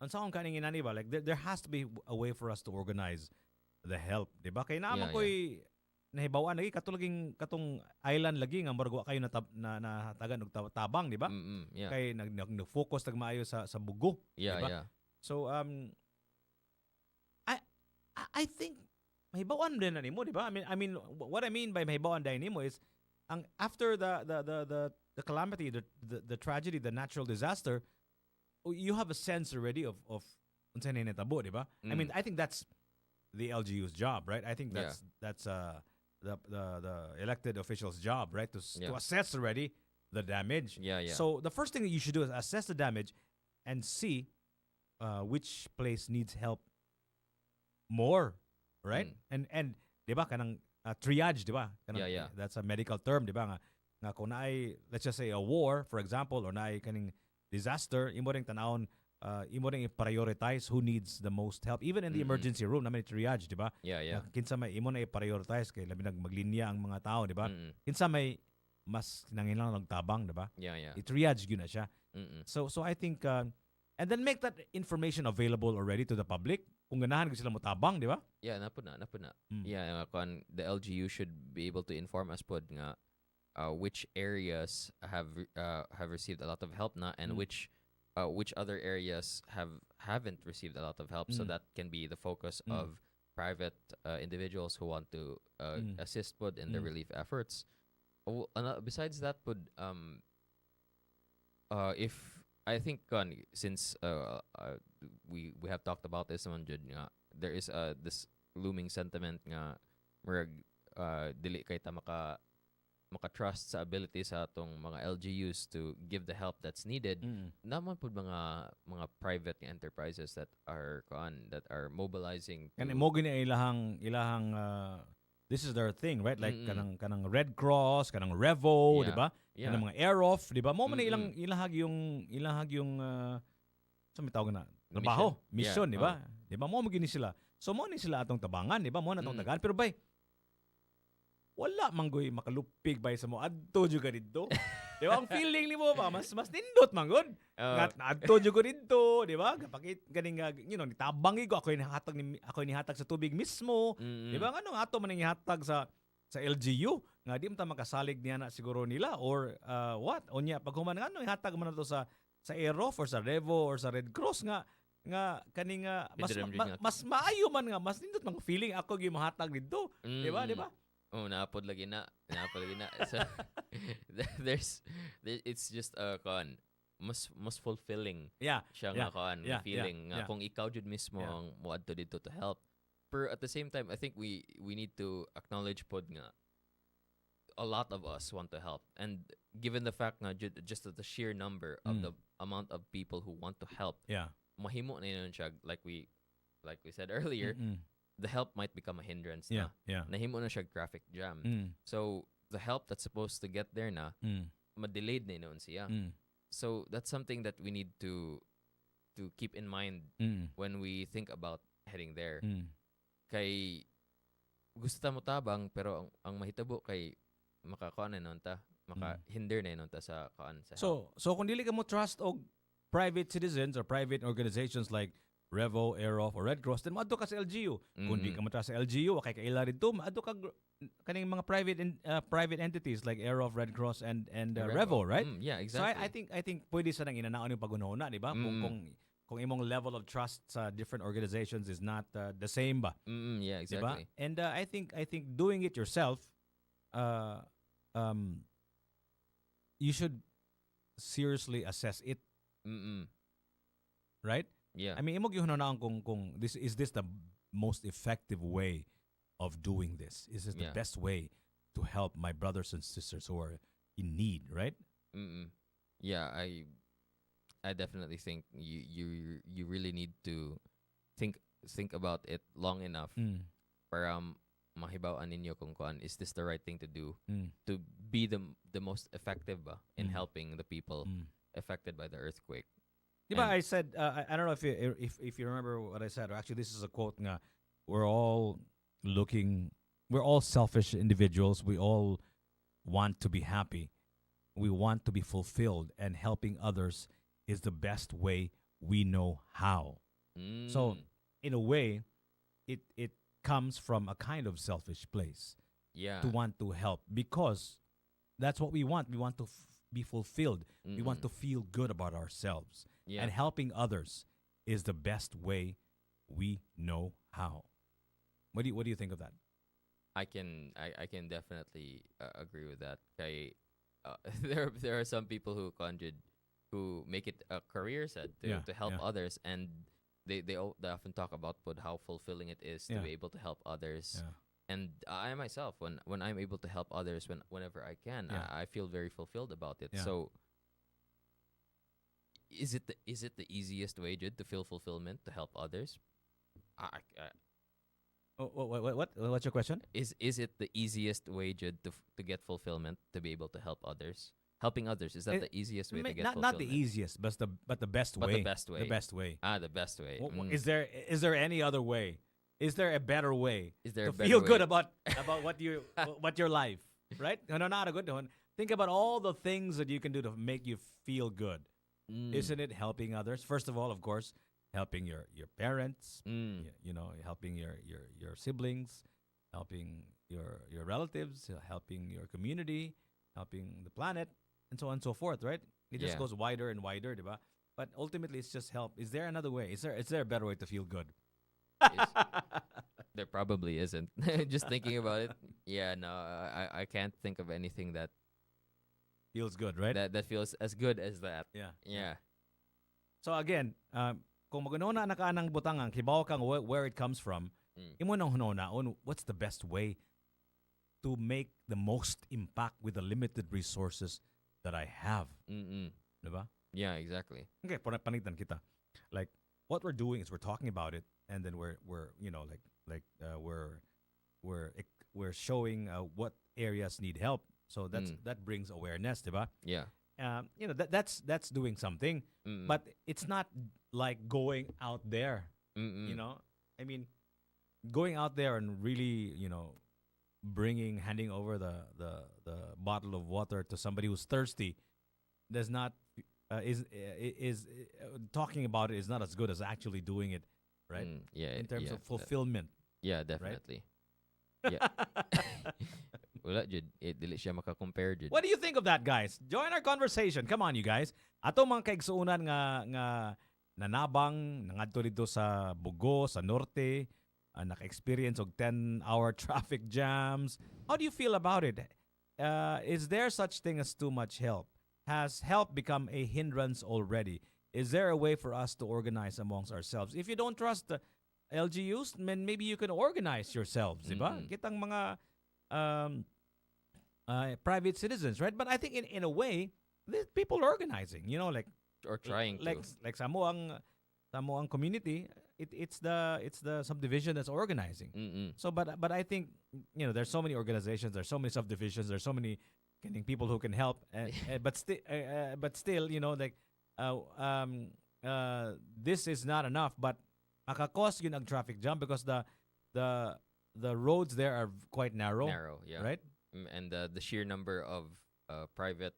Unsaon kaning inani ba? Like there has to be a way for us to organize the help, di ba? Kay naman Yeah, ko'y nahibawan lagi katong island lagi nga murag wa kayo na tagan og tabang, di ba? Yeah. Kay nag-focus tag maayo sa bugo, Yeah, diba? yeah. So I think mahibawan din na nimo, di ba? I mean what I mean by mahibawan din nimo is ang after the calamity, the tragedy, the natural disaster, you have a sense already of unsa na natabo, di ba? I mean, I think that's the LGU's job, right? I think that's the elected officials' job, right? To assess already the damage. Yeah. So the first thing that you should do is assess the damage and see which place needs help more, right? And di ba kanang triage, di ba? Yeah. That's a medical term, di ba? Nga kung naay, let's just say a war, for example, or naay kaning disaster, imo ring tanawon, imo ring i-prioritize who needs the most help. Even in the emergency room, naman triage, di ba? Yeah. Kinsa may imo na i-prioritize kay labi maglinya ang mga tao, di ba? Kinsa may mas nangailangan nagtabang, di ba? Yeah. I-triage gyud na siya. Mm-mm. So I think and then make that information available already to the public. Kung ganahan ko sila motabang, di ba? Yeah, napuna. Yeah, the LGU should be able to inform us pod nga which areas have received a lot of help na, and which other areas haven't received a lot of help, so that can be the focus of private individuals who want to assist pod in the relief efforts. Besides that pod if I think since we have talked about this one jud nga there is this looming sentiment nga murag dili kay ta maka-trust sa ability sa atong mga LGUs to give the help that's needed. Naman po mga private enterprises that are mobilizing And mo gini ilahang this is their thing, right? Like kanang Red Cross, kanang Revo, di ba? Kanang mga Air Off, di ba? Mo man ilang ilahag yung sa may tawag na trabaho, mission, di ba? Di ba? Mo gini sila. So mo ni sila atong tabangan, di ba? Mo na atong tagaan, pero bay wala manggoy makalupig bay sa mo adto jud ka didto. Di ba? Ang feeling nimo ba mas nindot manggod. Ngat adto jud ko didto, di ba? Kapakit ganing nitabang ko ako ni hatag sa tubig mismo. Di ba? Ngano ato man ning ihatag sa LGU nga di man ta makasalig niya na siguro nila or what? Onya pag human ngano ihatag man to sa Aerof or sa Revo or sa Red Cross nga kaning mas maayo man nga mas nindot mang feeling ako gyud mahatag didto. Di ba? Di ba? Oh, naapod lagi na. So, it's just mas fulfilling. Siya nga feeling nga kung ikaw jud mismo ang moadto dito to help. But at the same time, I think we need to acknowledge pod nga a lot of us want to help, and given the fact nga just the sheer number of the amount of people who want to help, mahimo na yun siya like we said earlier. The help might become a hindrance na. Nahimo na siya traffic jam. So, the help that's supposed to get there na, ma-delayed na yun siya. So, that's something that we need to keep in mind when we think about heading there. Kay, gusto ta mo tabang, pero ang mahitabo kay makakuan na nun ta, maka-hinder na yun ta sa kaan sa help. So, kung dili ka mo trust og private citizens or private organizations like Revo, Aerof, or Red Cross, then maadto ka sa LGU. Kung di ka matras sa LGU, wakay kaila rin to, maadto ka kaning mga private entities like Aerof, Red Cross, and Revo, right? Yeah, exactly. So I think pwede sa nang inanaon yung pag-unahuna, di ba? Kung imong level of trust sa different organizations is not the same ba? Yeah, exactly. Diba? And I think doing it yourself, you should seriously assess it. Right? Yeah. I mean, imo gihunaon kung this the most effective way of doing this? Is this the best way to help my brothers and sisters who are in need, right? Yeah, I definitely think you really need to think about it long enough para mahibaw-an ninyo kung is this the right thing to do to be the most effective in helping the people affected by the earthquake. Diba, I said, I don't know if you remember what I said, or actually this is a quote nga, we're all selfish individuals. We all want to be happy. We want to be fulfilled, and helping others is the best way we know how. So, in a way, it comes from a kind of selfish place to want to help, because that's what we want. We want to be fulfilled. We want to feel good about ourselves. And helping others is the best way we know how. What do you think of that? I can definitely agree with that. Kay, there are some people who make it a career set to help others, and they often talk about how fulfilling it is to be able to help others. And I myself, when I'm able to help others whenever I can, I feel very fulfilled about it. So, is it the easiest way, Jude, to feel fulfillment, to help others? What's your question? Is it the easiest way, Jude, to get fulfillment, to be able to help others? Helping others, is that the easiest way to get fulfillment? Not the easiest, but the best way. The best way. The best way. The best way. Is there any other way? Is there a better way to feel good about what your life, right? No, not a good one. Think about all the things that you can do to make you feel good. Isn't it helping others? First of all, of course, helping your parents, helping your siblings, helping your relatives, helping your community, helping the planet, and so on and so forth, right? It just goes wider and wider, diba? But ultimately, it's just help. Is there another way? Is there a better way to feel good? There probably isn't. Just thinking about it, no, I can't think of anything that feels good, right? That feels as good as that. Yeah. So again, kung magunona na ka ng butangan, kibaw kang where it comes from, imo nang hunona on what's the best way to make the most impact with the limited resources that I have. Diba? Yeah, exactly. Okay, panitan kita. Like what we're doing is we're talking about it, and then we're you know we're showing what areas need help. So that brings awareness, diba? Yeah. You know that's doing something, but it's not like going out there. You know, I mean, going out there and really handing over the bottle of water to somebody who's thirsty does not is talking about it is not as good as actually doing it, right? Yeah, in terms of fulfillment. Yeah, definitely. Right? Yeah. Wala jud, dili siya maka-compare jud. What do you think of that, guys? Join our conversation. Come on, you guys. Ato mga kaigsuunan nga nanabang nangadto dito sa Bugo, sa Norte, naka-experience og 10-hour traffic jams. How do you feel about it? Is there such thing as too much help? Has help become a hindrance already? Is there a way for us to organize amongst ourselves? If you don't trust the LGUs, then maybe you can organize yourselves, diba? Kitang mga private citizens, right? But I think in a way, people are organizing, like or trying to. Like sa mo ang community, it's the subdivision that's organizing. So but I think there's so many organizations, there's so many subdivisions, there's so many people who can help, but still, this is not enough. But makakos yun ang traffic jam because the roads there are quite narrow. Yeah. Right? And the sheer number of private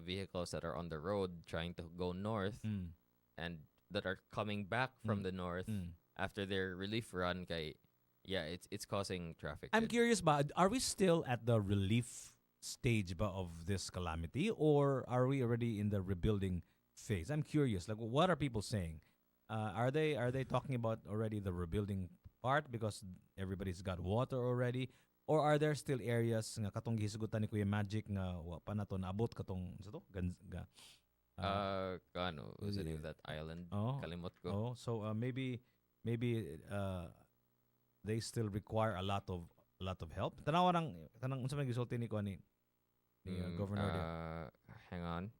vehicles that are on the road trying to go north and that are coming back from the north after their relief run, it's causing traffic. I'm curious, are we still at the relief stage of this calamity, or are we already in the rebuilding phase? I'm curious. Like, what are people saying? Are they talking about already the rebuilding part because everybody's got water already, or are there still areas nga katong gisugutan ni Kuya Magic nga wa pa nato naabot katong sa to what's the name of that island? Kalimot ko. So maybe they still require a lot of help. Tanawa kanang unsa man gisulti ni ko ni governor. Hang on.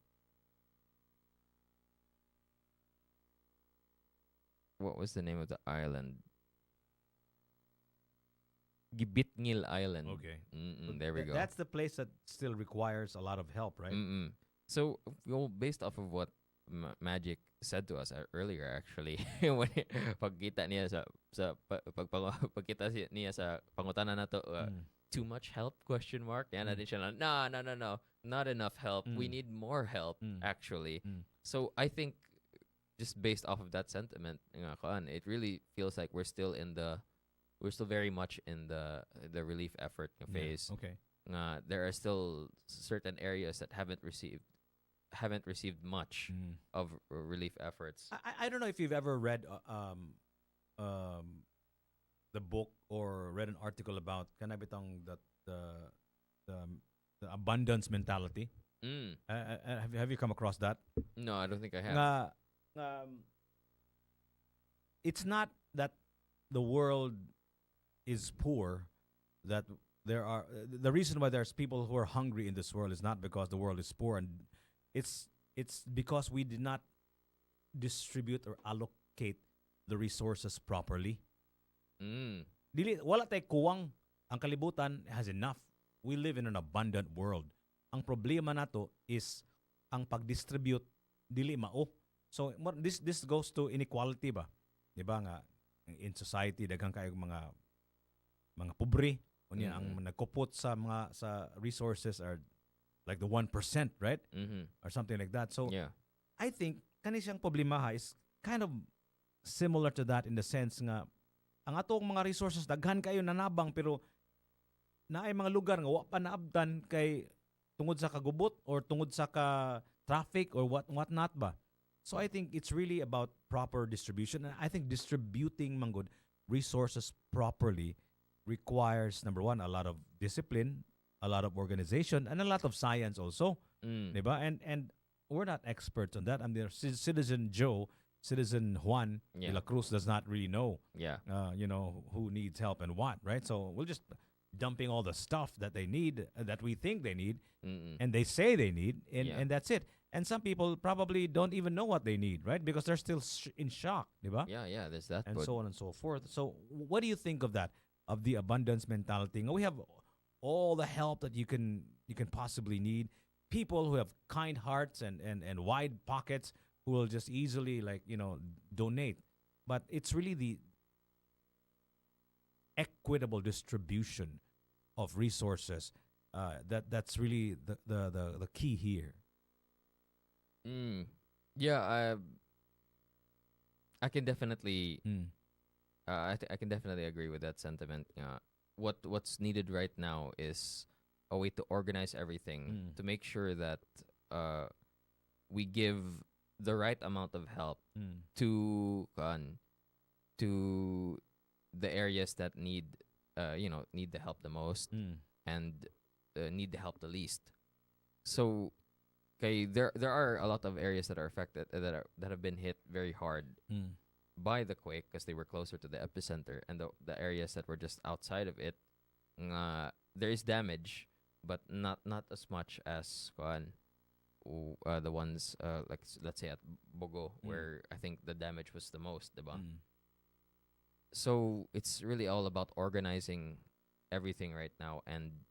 What was the name of the island? Gibitngil Island. Okay. There we go. That's the place that still requires a lot of help, right? So, based off of what Magic said to us earlier, actually, when pagkita niya pagkita niya sa pangutana na to, too much help? Question mark. Yan na din siya lang, no, not enough help. We need more help, actually. So, I think just based off of that sentiment, it really feels like we're still very much in the relief effort phase. Yeah, okay. There are still certain areas that haven't received much of relief efforts. I don't know if you've ever read the book or read an article about kanabitang the abundance mentality. Have you come across that? No, I don't think I have. It's not that the world is poor, that there are the reason why there's people who are hungry in this world is not because the world is poor, and it's because we did not distribute or allocate the resources properly. Dili wala tay kuwang, ang kalibutan has enough. We live in an abundant world. Ang problema nato is ang pag-distribute dili mao. So this goes to inequality ba? Di ba nga in society daghang kayong mga pobre unya ang nagkupot sa resources are like the 1%, right? Or something like that. So yeah. I think kani siyang problema is kind of similar to that in the sense nga ang atong mga resources daghan kayo nanabang pero naay mga lugar nga wa pa naabtan kay tungod sa kagubot or tungod sa ka traffic or what not ba. So I think it's really about proper distribution, and I think distributing manggod resources properly requires, number one, a lot of discipline, a lot of organization, and a lot of science also. Diba? And we're not experts on that. I'm the citizen Joe citizen Juan de Yeah. la Cruz does not really know, Yeah. who needs help and what, right? So we'll just dumping all the stuff that they need, that we think they need, Mm-mm. and they say they need, and, Yeah. and that's it. And some people probably don't even know what they need, right? Because they're still in shock, diba? Yeah, yeah, there's that. And But so on and so forth. So what do you think of that, of the abundance mentality? We have all the help that you can possibly need. People who have kind hearts and wide pockets who will just easily, like, donate. But it's really the equitable distribution of resources, that's really the key here. mm, yeah, I can definitely Mm. I can definitely agree with that sentiment. What's needed right now is a way to organize everything Mm. to make sure that uh we give the right amount of help Mm. to the areas that need the help the most, Mm. and need the help the least. So, okay, there are a lot of areas that are affected, that have been hit very hard Mm. by the quake because they were closer to the epicenter, and the areas that were just outside of it, there is damage, but not as much as the ones, like, let's say at Bogo, Mm. where I think the damage was the most, diba? Mm. So it's really all about organizing everything right now, and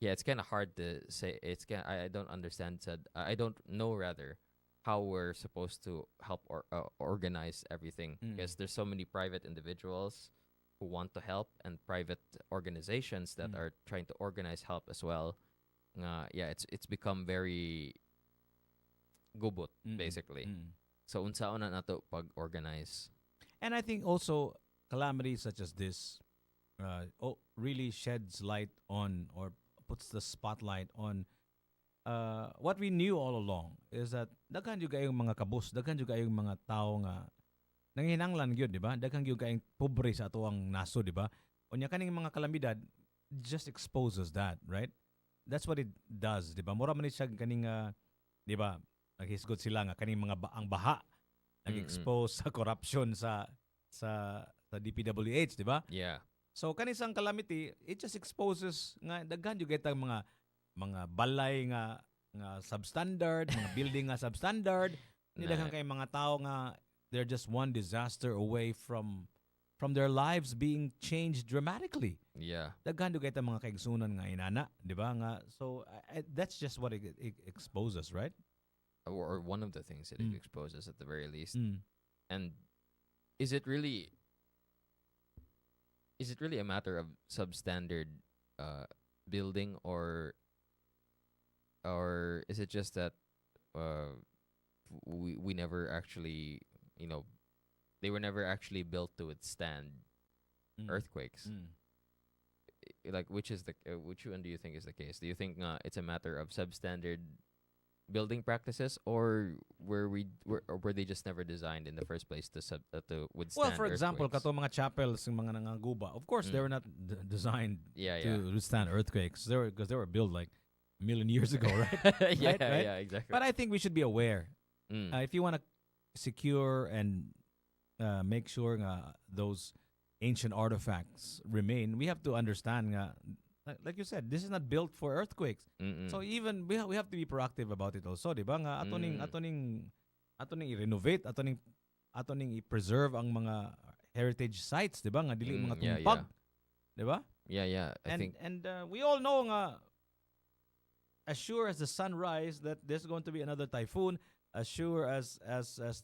yeah, it's kind of hard to say. I don't understand. I don't know, rather, how we're supposed to help organize everything, Mm. because there's so many private individuals who want to help, and private organizations that Mm. are trying to organize help as well. Yeah, it's become very gubot, Mm. basically. Mm. So unsaon na nato pag-organize. And I think also calamities such as this, really sheds light on, or puts the spotlight on, what we knew all along, is that daghan jud kayong mga kabus, daghan jud kayong mga tao nga nanginanglan gyud, di ba? Daghan jud kayong pobre sa ato ang naso, di ba? Unya kaning mga kalamidad just exposes that, right? That's what it does, di ba? Mura man ni siya kaning, di ba? Naghisgot sila nga kaning mga ang baha nag-expose sa corruption sa DPWH, di ba? Yeah. So kanisang calamity, it just exposes nga daghan jud kitang mga balay nga substandard, mga building nga substandard, ni daghan kay mga tao nga they're just one disaster away from their lives being changed dramatically. Yeah. Daghan jud kitang mga kaigsunan nga inana, di ba? Nga so that's just what it exposes, right? Or one of the things that it Mm. exposes at the very least. Mm. And is it really a matter of substandard building, or is it just that we never actually, they were never actually built to withstand Mm. earthquakes? Mm. Like, which one do you think is the case? Do you think it's a matter of substandard building practices, or were they just never designed in the first place to withstand Well, for example, earthquakes? kato mga chapels, yung mga nangaguba, of course, they Mm. were not designed Yeah, to withstand earthquakes. Because they were built like a million years ago, right? yeah, right? yeah, exactly. But I think we should be aware. Mm. If you want to secure and make sure those ancient artifacts remain, we have to understand like you said, this is not built for earthquakes. Mm-mm. So even we have to be proactive about it also, di ba? Nga atoning i-renovate, atoning i-preserve ang mga heritage sites, di ba? Nga dili mga yeah, tumpag, di ba? yeah. I think We all know nga, as sure as the sun rise that there's going to be another typhoon, as sure as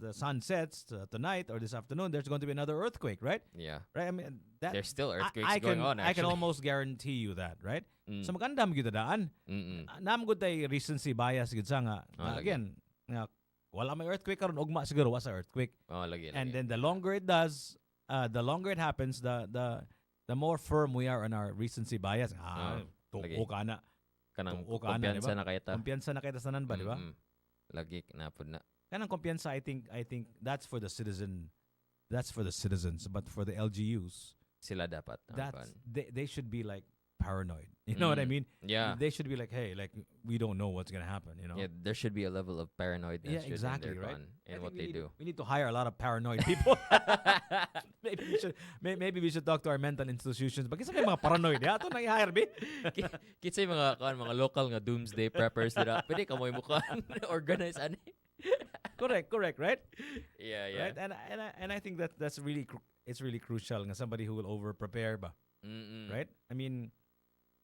the sun sets tonight or this afternoon, there's going to be another earthquake, right? yeah. Right? I mean, that There's still earthquakes I going can, on. I can Actually, almost guarantee you that, right? Mm. So magandam gyud daan. Mm-mm. Nam gud tay recency bias gyud sa nga. Lagi. Again, nga wala may earthquake karon ugma siguro wa sa earthquake. Lagi. And then the longer it does, the longer it happens, the more firm we are on our recency bias. lagi. Tuo ka na. kanang tuo ka na, kumpiyansa diba? na kaya ta. Kumpiyansa na kita sanan ba, di ba? Mm-mm. Lagi napod na. Kanang kumpiyansa, I think that's for the citizen. That's for the citizens, but for the LGUs, Sila dapat. they should be like paranoid. You know what I mean? Yeah. They should be like, hey, like we don't know what's gonna happen. Yeah, there should be a level of paranoidness Yeah, in exactly, their right? I in think what they do. we need to hire a lot of paranoid people. Maybe we should talk to our mental institutions. Bakit sa may mga paranoid? Ya, ito nang i-hire, be? Kitsa yung mga local nga doomsday preppers nila. Pwede ka mo yung mukha organize ani. Correct, right? Yeah. Right? And I think that's really it's really crucial nga somebody who will over prepare ba. Right? I mean,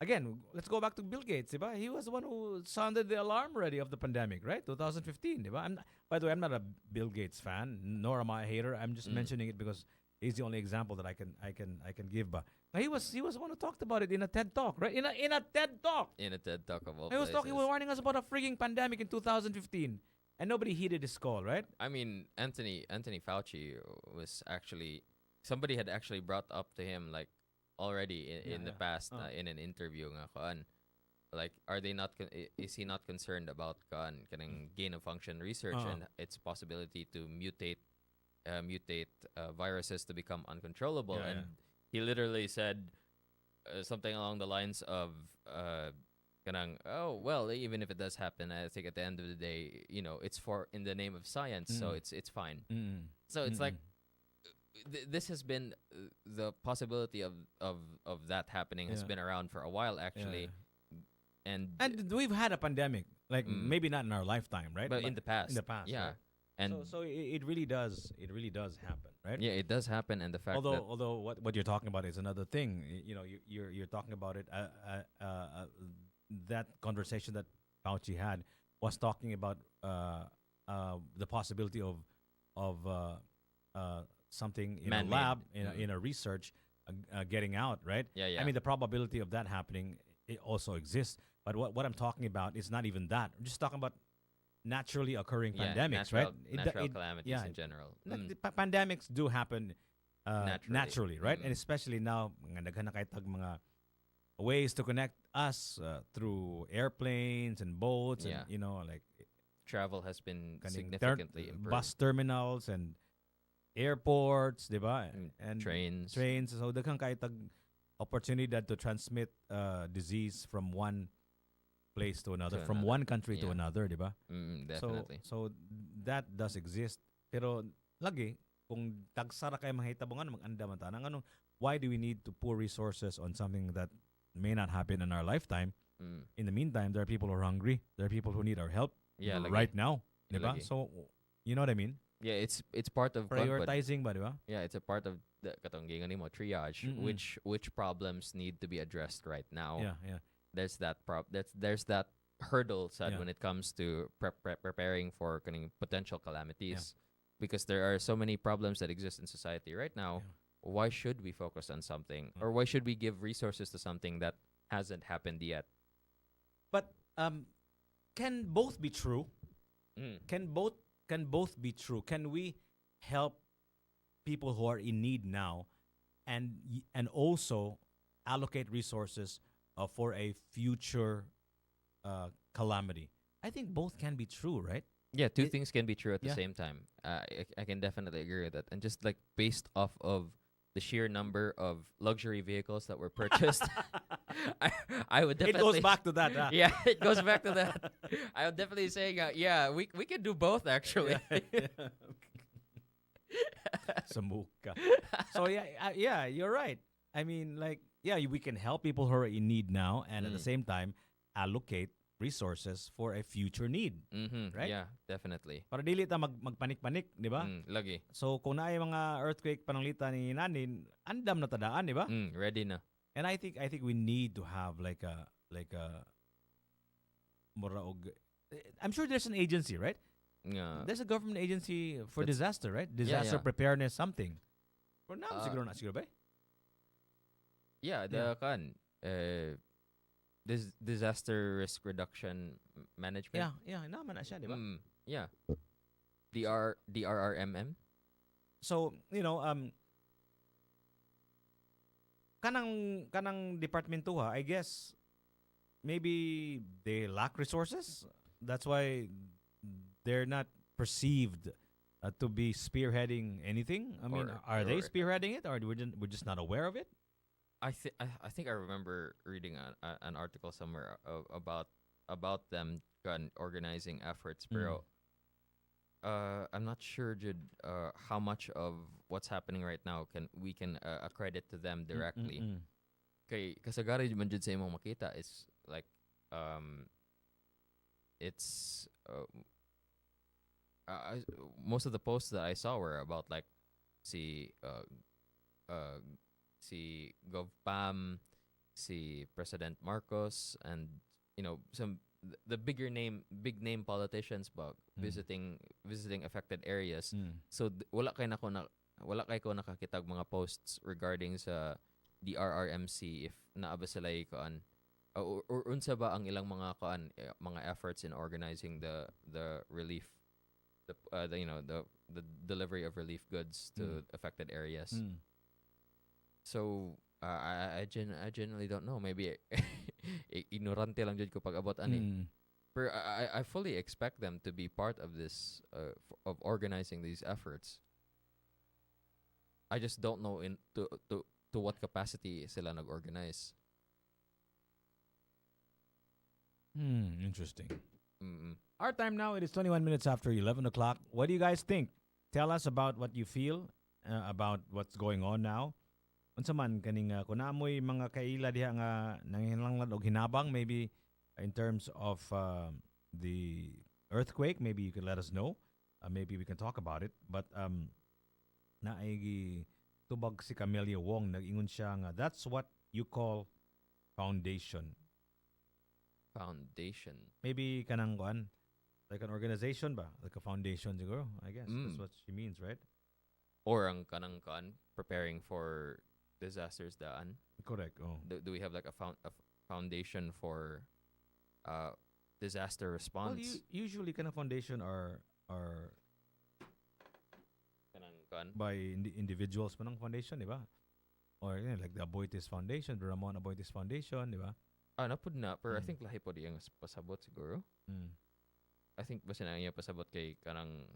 again, let's go back to Bill Gates, diba? He was the one who sounded the alarm already of the pandemic, right? 2015, diba? By the way, I'm not a Bill Gates fan, nor am I a hater. I'm just mentioning it because he's the only example that I can give. But he was the one who talked about it in a TED talk, right? In a TED talk. In a TED talk of all He was places. he was warning us about a freaking pandemic in 2015, and nobody heeded his call, right? I mean, Anthony Fauci was actually somebody had actually brought up to him like already in the past in an interview nga kuan, like are they not is he not concerned about kanang gain of function research and its possibility to mutate viruses to become uncontrollable, and he literally said something along the lines of kanang, oh well, even if it does happen, I think at the end of the day, it's for in the name of science, so it's fine. So it's like this has been the possibility of that happening has been around for a while actually. And we've had a pandemic, like maybe not in our lifetime, right? But in the past, yeah. right? And so it really does happen, right? Yeah, it does happen, and the fact although what you're talking about is another thing. You're talking about it. That conversation that Fauci had was talking about the possibility of something in Man-made. a lab in a research getting out, right? Yeah. I mean, the probability of that happening it also exists. But what I'm talking about is not even that. I'm just talking about naturally occurring pandemics, natural, right? Natural calamities in general. Like the pandemics do happen naturally, right? And especially now, naghan na kay tag mga ways to connect us through airplanes and boats, and like travel has been kaning significantly improved. bus terminals and airports, diba? And trains. So daghan kay tag opportunity that to transmit disease from one place to another, from one country to another, diba? Definitely. So that does exist. Pero lagi kung tagsara kay mahitabungan mag-anda man tanang anong why do we need to pour resources on something that may not happen in our lifetime? In the meantime, there are people who are hungry. There are people who need our help right now, diba? So you know what I mean? Yeah, it's part of prioritizing ba, diba? Yeah, it's a part of the katong gingan mo triage, which problems need to be addressed right now. Yeah. There's that there's that hurdle sad when it comes to preparing for potential calamities, because there are so many problems that exist in society right now. Why should we focus on something, or why should we give resources to something that hasn't happened yet? But can both be true? Can both be true? Can we help people who are in need now, and also allocate resources for a future calamity? I think both can be true, right? Yeah, two things can be true at the same time. I can definitely agree with that. And just like based off of the sheer number of luxury vehicles that were purchased, I would definitely... It goes back to that. Yeah, it goes back to that. I would definitely say, we can do both, actually. Samuka. So, yeah, you're right. I mean, like, we can help people who are in need now, and at the same time, allocate resources for a future need. Right? Yeah, definitely. Para dili ta magpanik-panik, di ba? Lagi. So kung naay mga earthquake pananglita ni nanin, andam na tadaan, di ba? Ready na. And I think we need to have like a muraog. I'm sure there's an agency, right? There's a government agency for disaster, right? Disaster preparedness something. For now, siguro ba? Yeah, disaster risk reduction management. Yeah, naman na siya, di ba? Yeah. DRRMM. So, kanang departmento I guess maybe they lack resources. That's why they're not perceived to be spearheading anything. I mean, are they spearheading it, or we're just not aware of it? I think I remember reading an article somewhere about them organizing efforts, Mm. pero I'm not sure, Jude, how much of what's happening right now can accredit to them Mm, mm, directly. mm. Kay kasagaran man jud sa imong makita is like um it's most of the posts that I saw were about like si uh si Gov Pam, si President Marcos, and some the big name politicians ba Mm. visiting affected areas. Mm. So wala kay ko nakakitag mga posts regarding sa DRRMC if naa ba sila kuan or unsa ba ang ilang mga mga efforts in organizing the relief, the delivery of relief goods Mm. to affected areas. Mm. So I genuinely don't know. Maybe ignorante lang jud ko pag abot ani. Mm. Pero I fully expect them to be part of this of organizing these efforts. I just don't know to what capacity sila nag-organize. Interesting. Mm-mm. Our time now, it is 21 minutes after 11 o'clock. What do you guys think? Tell us about what you feel about what's going on now. Unsa man kaning kung naamoy mga kaila diha nga nanginahanglan og hinabang, maybe in terms of the earthquake, maybe you could let us know. Maybe we can talk about it. But naay tubag si Camelia Wong, nag-ingon siya nga that's what you call foundation. Foundation. Maybe kanang kuan, like an organization ba? Like a foundation siguro, I guess. That's what she means, right? Or ang kanang preparing for disasters daan. Correct. Oh. Do we have like a foundation for disaster response? Well, usually kind of foundation are kanang by individuals pa ng foundation, di ba? Or like the Aboitiz Foundation, the Ramon Aboitiz Foundation, di ba? napud na, pero I think lahi po diyang pasabot siguro. Mm. I think basta na niya pasabot kay kanang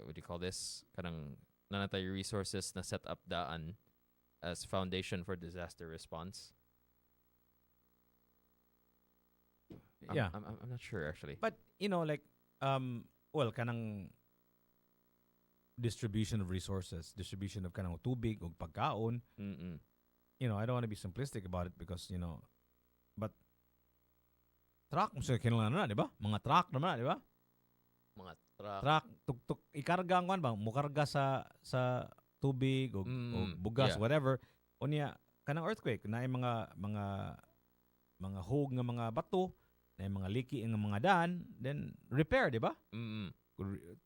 what do you call this? Kanang nanatay resources na set up daan as foundation for disaster response. Yeah. I'm not sure actually. But like well kanang distribution of resources, distribution of kanang tubig ug pagkaon. Mm-mm. I don't want to be simplistic about it because but truck mo sa kinahanglan na, di ba? Mga truck naman, di ba? Mga truck. Truck, tuk ikarga ang kuan ba? Mukarga sa tubig o bugas, yeah. whatever. Unya kanang earthquake na mga hog nga mga bato, na mga leaky nga mga daan, then repair, di ba? Mm-mm.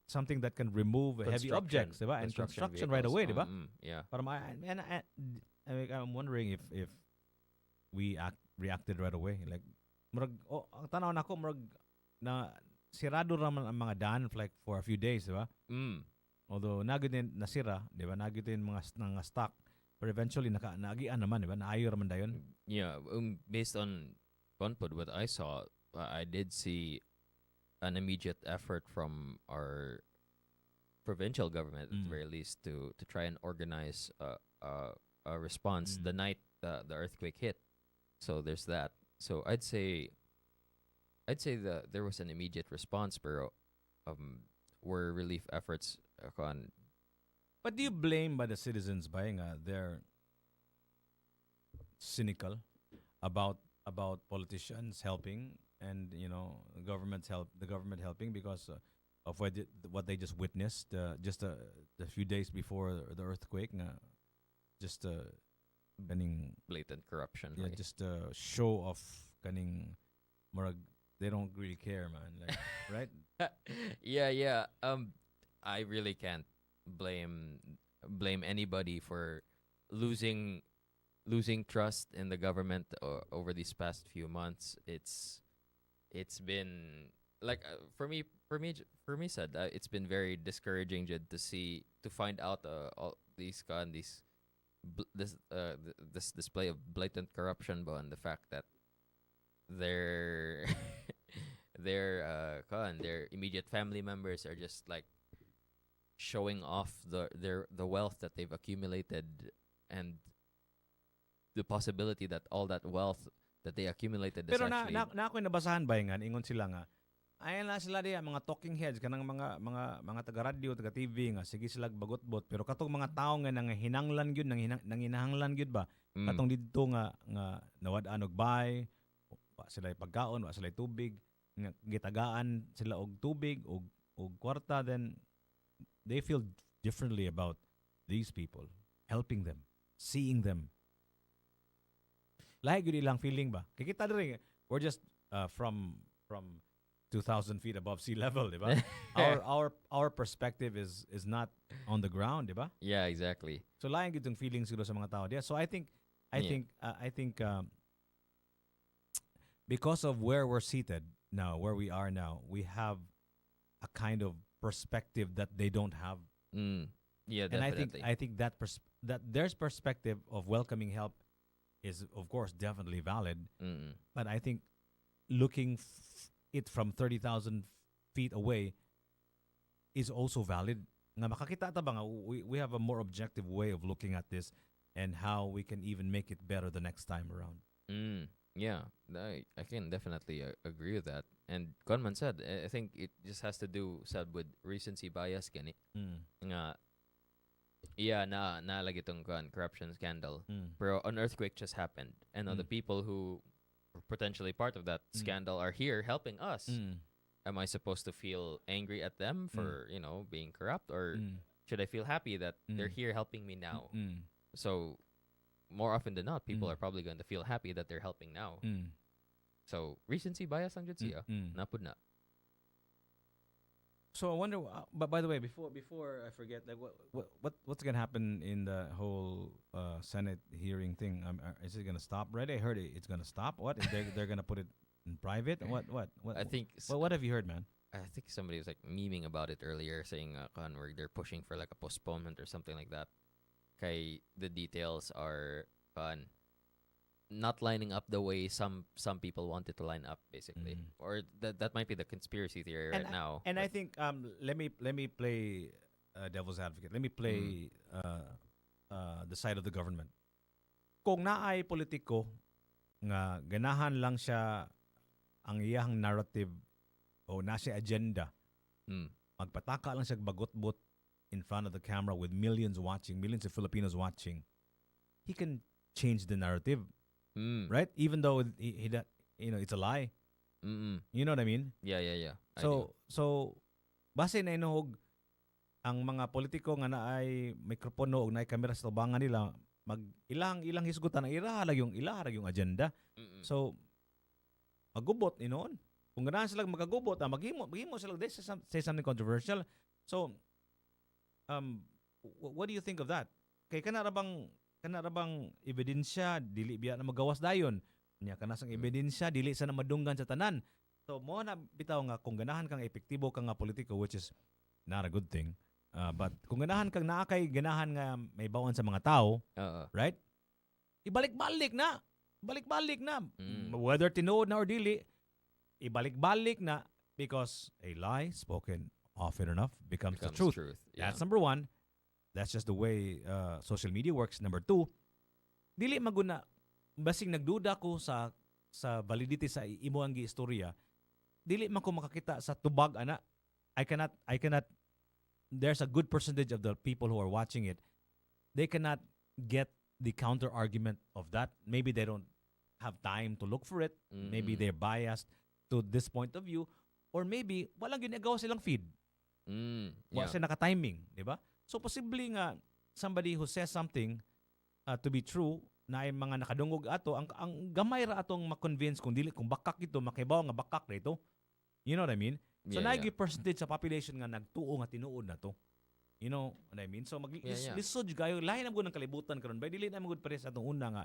Something that can remove heavy objects, di ba? And construction right away, di ba? Yeah. Para I'm wondering if we reacted right away. Like murag ang tanaw nako murag na sirado raman ang mga daan for a few days, di ba? Although nagud din nasira, di ba? Nagud din mga stock, but eventually naagian naman, di ba? Naayo raman dayon. Yeah, based on Conpod, what I saw, I did see an immediate effort from our provincial government at the very least to try and organize a response the night the earthquake hit. So there's that. So I'd say there was an immediate response, pero were relief efforts on. But do you blame by the citizens buying they're cynical about politicians helping and the government helping because of what they just witnessed just a few days before the earthquake just kaning Blatant corruption. yeah, just a show of kaning murag they don't really care, man, like right. Yeah. I really can't blame anybody for losing trust in the government over these past few months. It's been like for me said it's been very discouraging to find out all these this display of blatant corruption, but and the fact that their their immediate family members are just like showing off the wealth that they've accumulated, and the possibility that all that wealth that they accumulated is Pero actually na ako'y nabasahan ba nga ingon sila nga ayan na sila diya mga talking heads kanang mga taga radio taga TV nga sige sila bagot-bot pero katong mga tao nga nang hinanglan gyud nang hinahanglan gyud ba katong didto nga nawad-an og bay wa sila pagkaon wa sila tubig nga gitagaan sila og tubig og kwarta then they feel differently about these people helping them seeing them lahi gyud ilang feeling ba kay kita diri we're just from 2,000 feet above sea level, di ba? Our perspective is not on the ground, di ba? Yeah, exactly. So lain gitong feelings siguro sa mga tao diya. So I think because of where we're seated now, where we are now, we have a kind of perspective that they don't have. Yeah, and definitely. I think that there's perspective of welcoming help is of course definitely valid. But I think looking it from 30,000 feet away is also valid. Nga makakita ta ba nga we have a more objective way of looking at this and how we can even make it better the next time around. Yeah, I can definitely agree with that. And Conman said, I think it just has to do with recency bias gani. Nga yeah, na lagi tong corruption scandal. Pero an earthquake just happened, and now the people who are potentially part of that scandal are here helping us. Am I supposed to feel angry at them for being corrupt, or should I feel happy that they're here helping me now? So more often than not, people are probably going to feel happy that they're helping now. So recency bias ang jud siya. Napud na. So I wonder. But by the way, before I forget, like what's gonna happen in the whole Senate hearing thing? Is it gonna stop? Right? I heard it's gonna stop. What? They're gonna put it in private? What? I think. What have you heard, man? I think somebody was like memeing about it earlier, saying where they're pushing for like a postponement or something like that. Kay the details are not lining up the way some people wanted to line up, basically, or that might be the conspiracy theory now. And I think let me play devil's advocate. Let me play the side of the government. Kung naay politiko nga ganahan lang siya ang iyang narrative o nasa agenda, magpataka lang siya bagot-bot in front of the camera with millions watching, millions of Filipinos watching, he can change the narrative. Right? Even though he it's a lie. You know what I mean? Yeah. So base na inuhog ang mga politiko nga naay mikropono og naay kamera sa tubangan nila mag ilang hisgutan ang ilaharag yung agenda. So magubot inoon. Kung ganahan sila magagubot, maghimo sila say something controversial. So what do you think of that? Kay kana ra bang ebidensya dili biya na magawas dayon nya kana sang ebidensya dili sa na madunggan sa tanan. So mo na bitaw nga kung ganahan kang epektibo ka nga politiko, which is not a good thing, but kung ganahan kang naakay ganahan nga may bawon sa mga tao, right, ibalik-balik na whether tinuod na or dili, ibalik-balik na, because a lie spoken often enough becomes the truth. Yeah. That's number one. That's just the way social media works. Number two, dili maguna basing nagduda ko sa validity sa imo ang giistorya, dili man ko makakita sa tubag ana. I cannot there's a good percentage of the people who are watching it, they cannot get the counter argument of that. Maybe they don't have time to look for it. Maybe they're biased to this point of view, or maybe walang ginagawa silang feed. Wa sila naka-timing, di ba? So possibly nga somebody who says something to be true na ay mga nakadungog ato ang gamay ra atong ma-convince kung bakak ito makibaw nga bakak rito. You know what I mean? So nagi percentage sa population nga nagtuo nga tinuod na to. You know what I mean? So lisod gayo lahi na gud ng kalibutan karon bay dili na magud pare sa atong una nga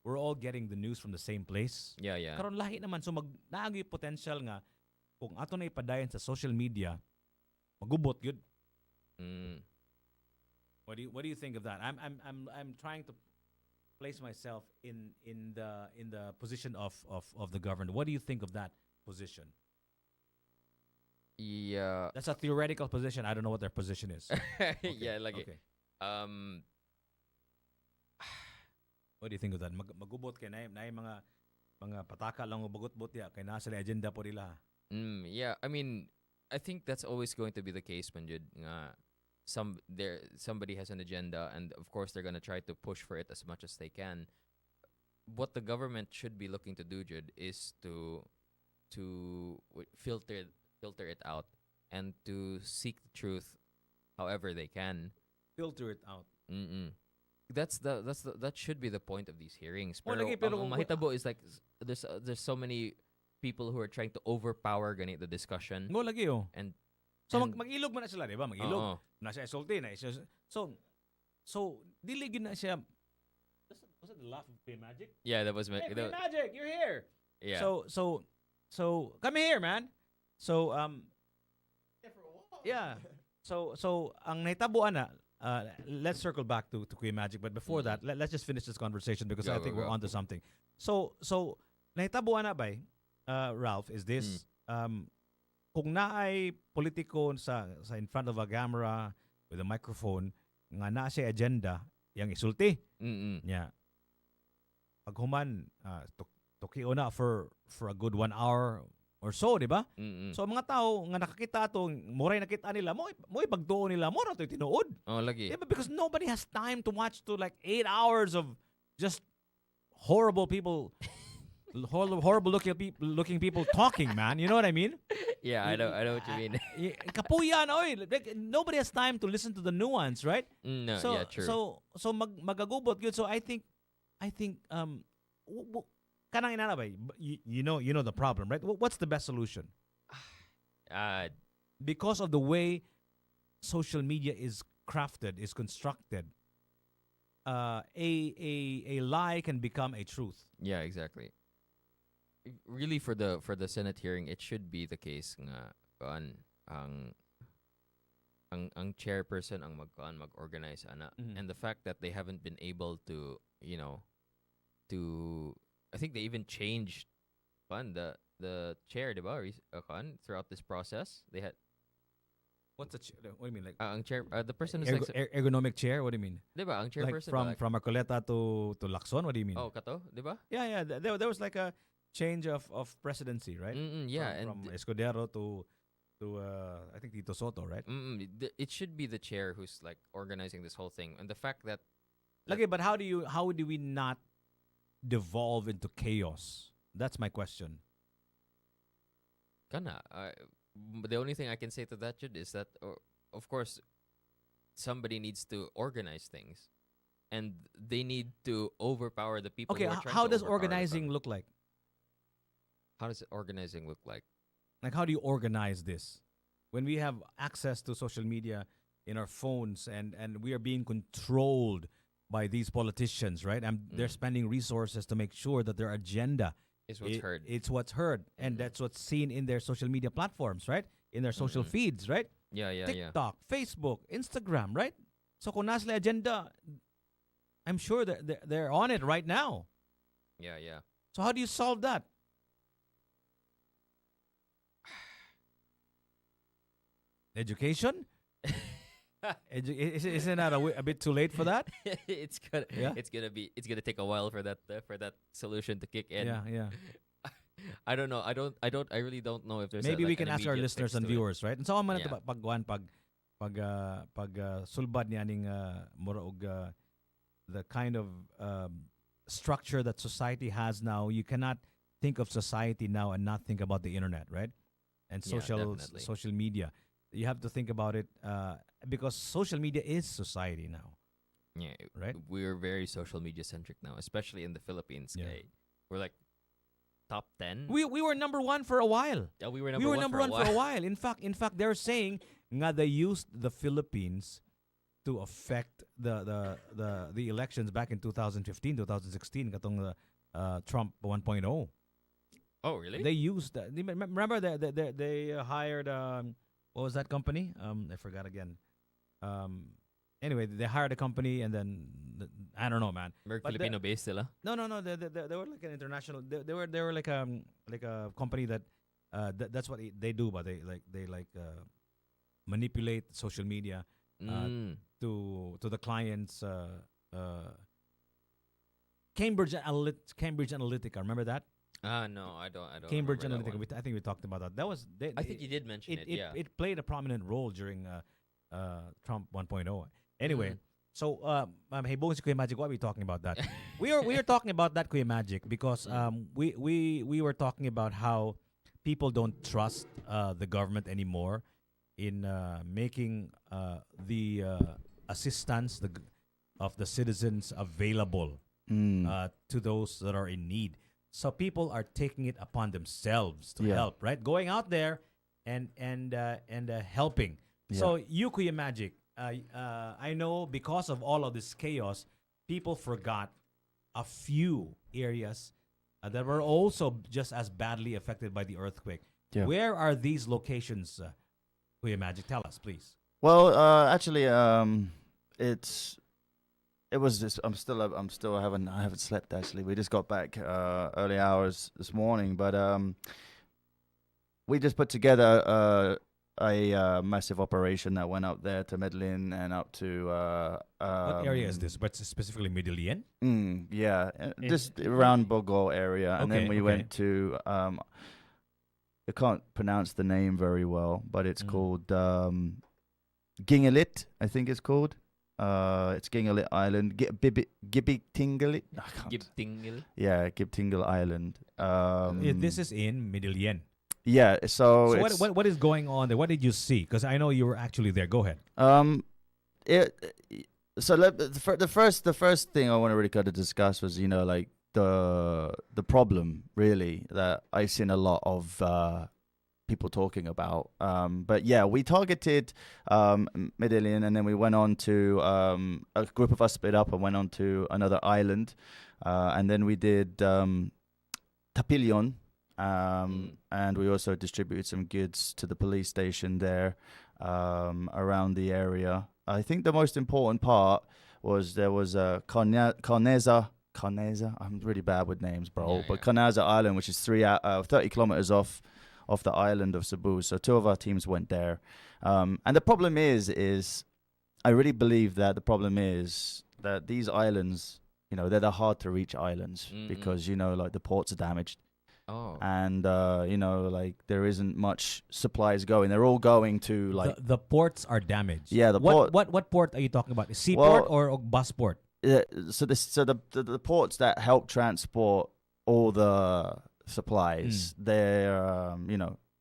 we're all getting the news from the same place. Yeah. Karon lahi naman, so naagi potential nga kung ato na ipadayon sa social media magubot gyud. What do you think of that? I'm trying to place myself in the position of the government. What do you think of that position? Yeah. That's a theoretical position. I don't know what their position is. Yeah, like Okay. um What do you think of that? Magubot kay na yung mga pataka lang o bagot-bot ya kay nasa la agenda po nila. yeah, I mean, I think that's always going to be the case when you somebody has an agenda, and of course they're going to try to push for it as much as they can. What the government should be looking to do, Jude, is to filter it out and to seek the truth however they can. Filter it out. That should be the point of these hearings. Oh, Pero, lagi, pero ang mahitabo is like there's so many people who are trying to overpower ganit the discussion. Mo lagi oh. And so mag-ilog man na sila, di ba? Mag-ilog. Oo. Nasa isulti na. So dili gid na siya. Was it the laugh of Pay Magic? Yeah, that was Hey, Pay Magic, you're here. yeah. So come here, man. So yeah. So ang nahitabuan na, let's circle back to Queen Magic, but before that, let's just finish this conversation because I think we're onto something. So nahitabuan na ba, Ralph, is this kung naay politiko sa in front of a camera with a microphone nga naa siya agenda yang isulti nya paghuman tukiyo na for a good 1 hour or so, di ba? So mga tao nga nakakita ato, moray nakita nila, mo ipagtuo nila, mo na ito tinuod. Oh, lagi. Diba? Because nobody has time to watch to like 8 hours of just horrible people, horrible looking people talking, man. You know what I mean? Yeah, I know what you mean. Kapuyan, oy. Like, nobody has time to listen to the nuance, right? No, So, yeah, true. So magagubot good. So I think kanang inana ba? You know the problem, right? What's the best solution? Because of the way social media is crafted, is constructed, a lie can become a truth. Yeah, exactly. Really, for the Senate hearing, it should be the case nga ang chairperson ang mag-organize ana, and the fact that they haven't been able to, I think they even changed the chair, diba? Throughout this process, they had. What's the chair? What do you mean, like ang chair, the person who's ergonomic chair? What do you mean? Diba? Ang Like chairperson from Arcoleta to Lacson? What do you mean? oh, kato, diba? Yeah. There was like a change of presidency, right? Yeah, from Escudero to I think Tito Soto, right? It should be the chair who's like organizing this whole thing, and the fact that. Okay, but how do we not devolve into chaos? That's my question. Kana. The only thing I can say to that, Jude, is that, of course, somebody needs to organize things, and they need to overpower the people. Okay, who are trying how to does overpower organizing them. look like? How does organizing look like? Like, how do you organize this when we have access to social media in our phones and we are being controlled by these politicians, right? And they're spending resources to make sure that their agenda Is what's heard. It's what's heard, and that's what's seen in their social media platforms, right? In their social feeds, right? Yeah. TikTok, Facebook, Instagram, right? So kung nasa agenda, I'm sure that they're on it right now. Yeah. So how do you solve that? Education? Isn't that a bit too late for that? It's gonna take a while for that solution to kick in. Yeah. I don't know. I really don't know if there's Maybe we we can ask our listeners and viewers, right? And so man Yeah. pag sulbad niya ning the kind of structure that society has now. You cannot think of society now and not think about the internet, right? And Yeah, definitely. social media. You have to think about it because social media is society now. Yeah, Right? We're very social media centric now, especially in the Philippines. Yeah. Okay? We're like top 10. We were number one for a while. Yeah, we were We were number one for a while. In fact, they're saying nga they used the Philippines to affect the elections back in 2015, 2016, katong Trump 1.0. Oh, really? They used that. Remember they hired what was that company? I forgot again. Anyway, they hired a company and then I don't know, man. We're But Filipino based sila. No. They were like an international. They were like a company that that's what they do, but they manipulate social media Mm. to the clients. Cambridge Analytica. Remember that? No, I don't Cambridge remember that Analytica. one. I think we talked about that. That was I think you did mention it. Yeah. it played a prominent role during Trump 1.0. Anyway, Mm. so hey, Bones Kuya Magic, why are we talking about that? we are talking about that, Kuya Magic, because we were talking about how people don't trust the government anymore in making the assistance of the citizens available to those that are in need. So people are taking it upon themselves to help, right? Going out there and helping. Yeah. So you, Kuya Magic, I know because of all of this chaos, people forgot a few areas that were also just as badly affected by the earthquake. Yeah. Where are these locations, Kuya Magic? Tell us, please. Well, actually, it was just I haven't slept actually. We just got back early hours this morning, but we just put together a massive operation that went up there to Medellin and up to What area is this? But specifically Medellin? Yeah, just around Bogor area, and then Okay, we okay. went to I can't pronounce the name very well, but it's called Gingalit, I think it's called. It's Gingalit Island. Gibbitingalit. Gibtingal. Yeah, Gibtingal Island. This is in Medellin. Yeah, so So it's, what is going on there? What did you see? Because I know you were actually there. Go ahead. The first thing I want to really kind of discuss was, like the problem really that I've seen a lot of people talking about. But yeah, we targeted Medellin, and then we went on to a group of us split up and went on to another island, and then we did Tapilion. And we also distributed some goods to the police station there around the area. I think the most important part was there was a Coneza. I'm really bad with names, bro. But Coneza Island, which is 30 kilometers off the island of Cebu. So two of our teams went there. And the problem is I really believe that the problem is that these islands, they're the hard to reach islands because, like the ports are damaged. Oh. And like there isn't much supplies going. They're all going to like The ports are damaged. Yeah, the what port. what port are you talking about? Seaport Well, or bus port? So the ports that help transport all the supplies, they're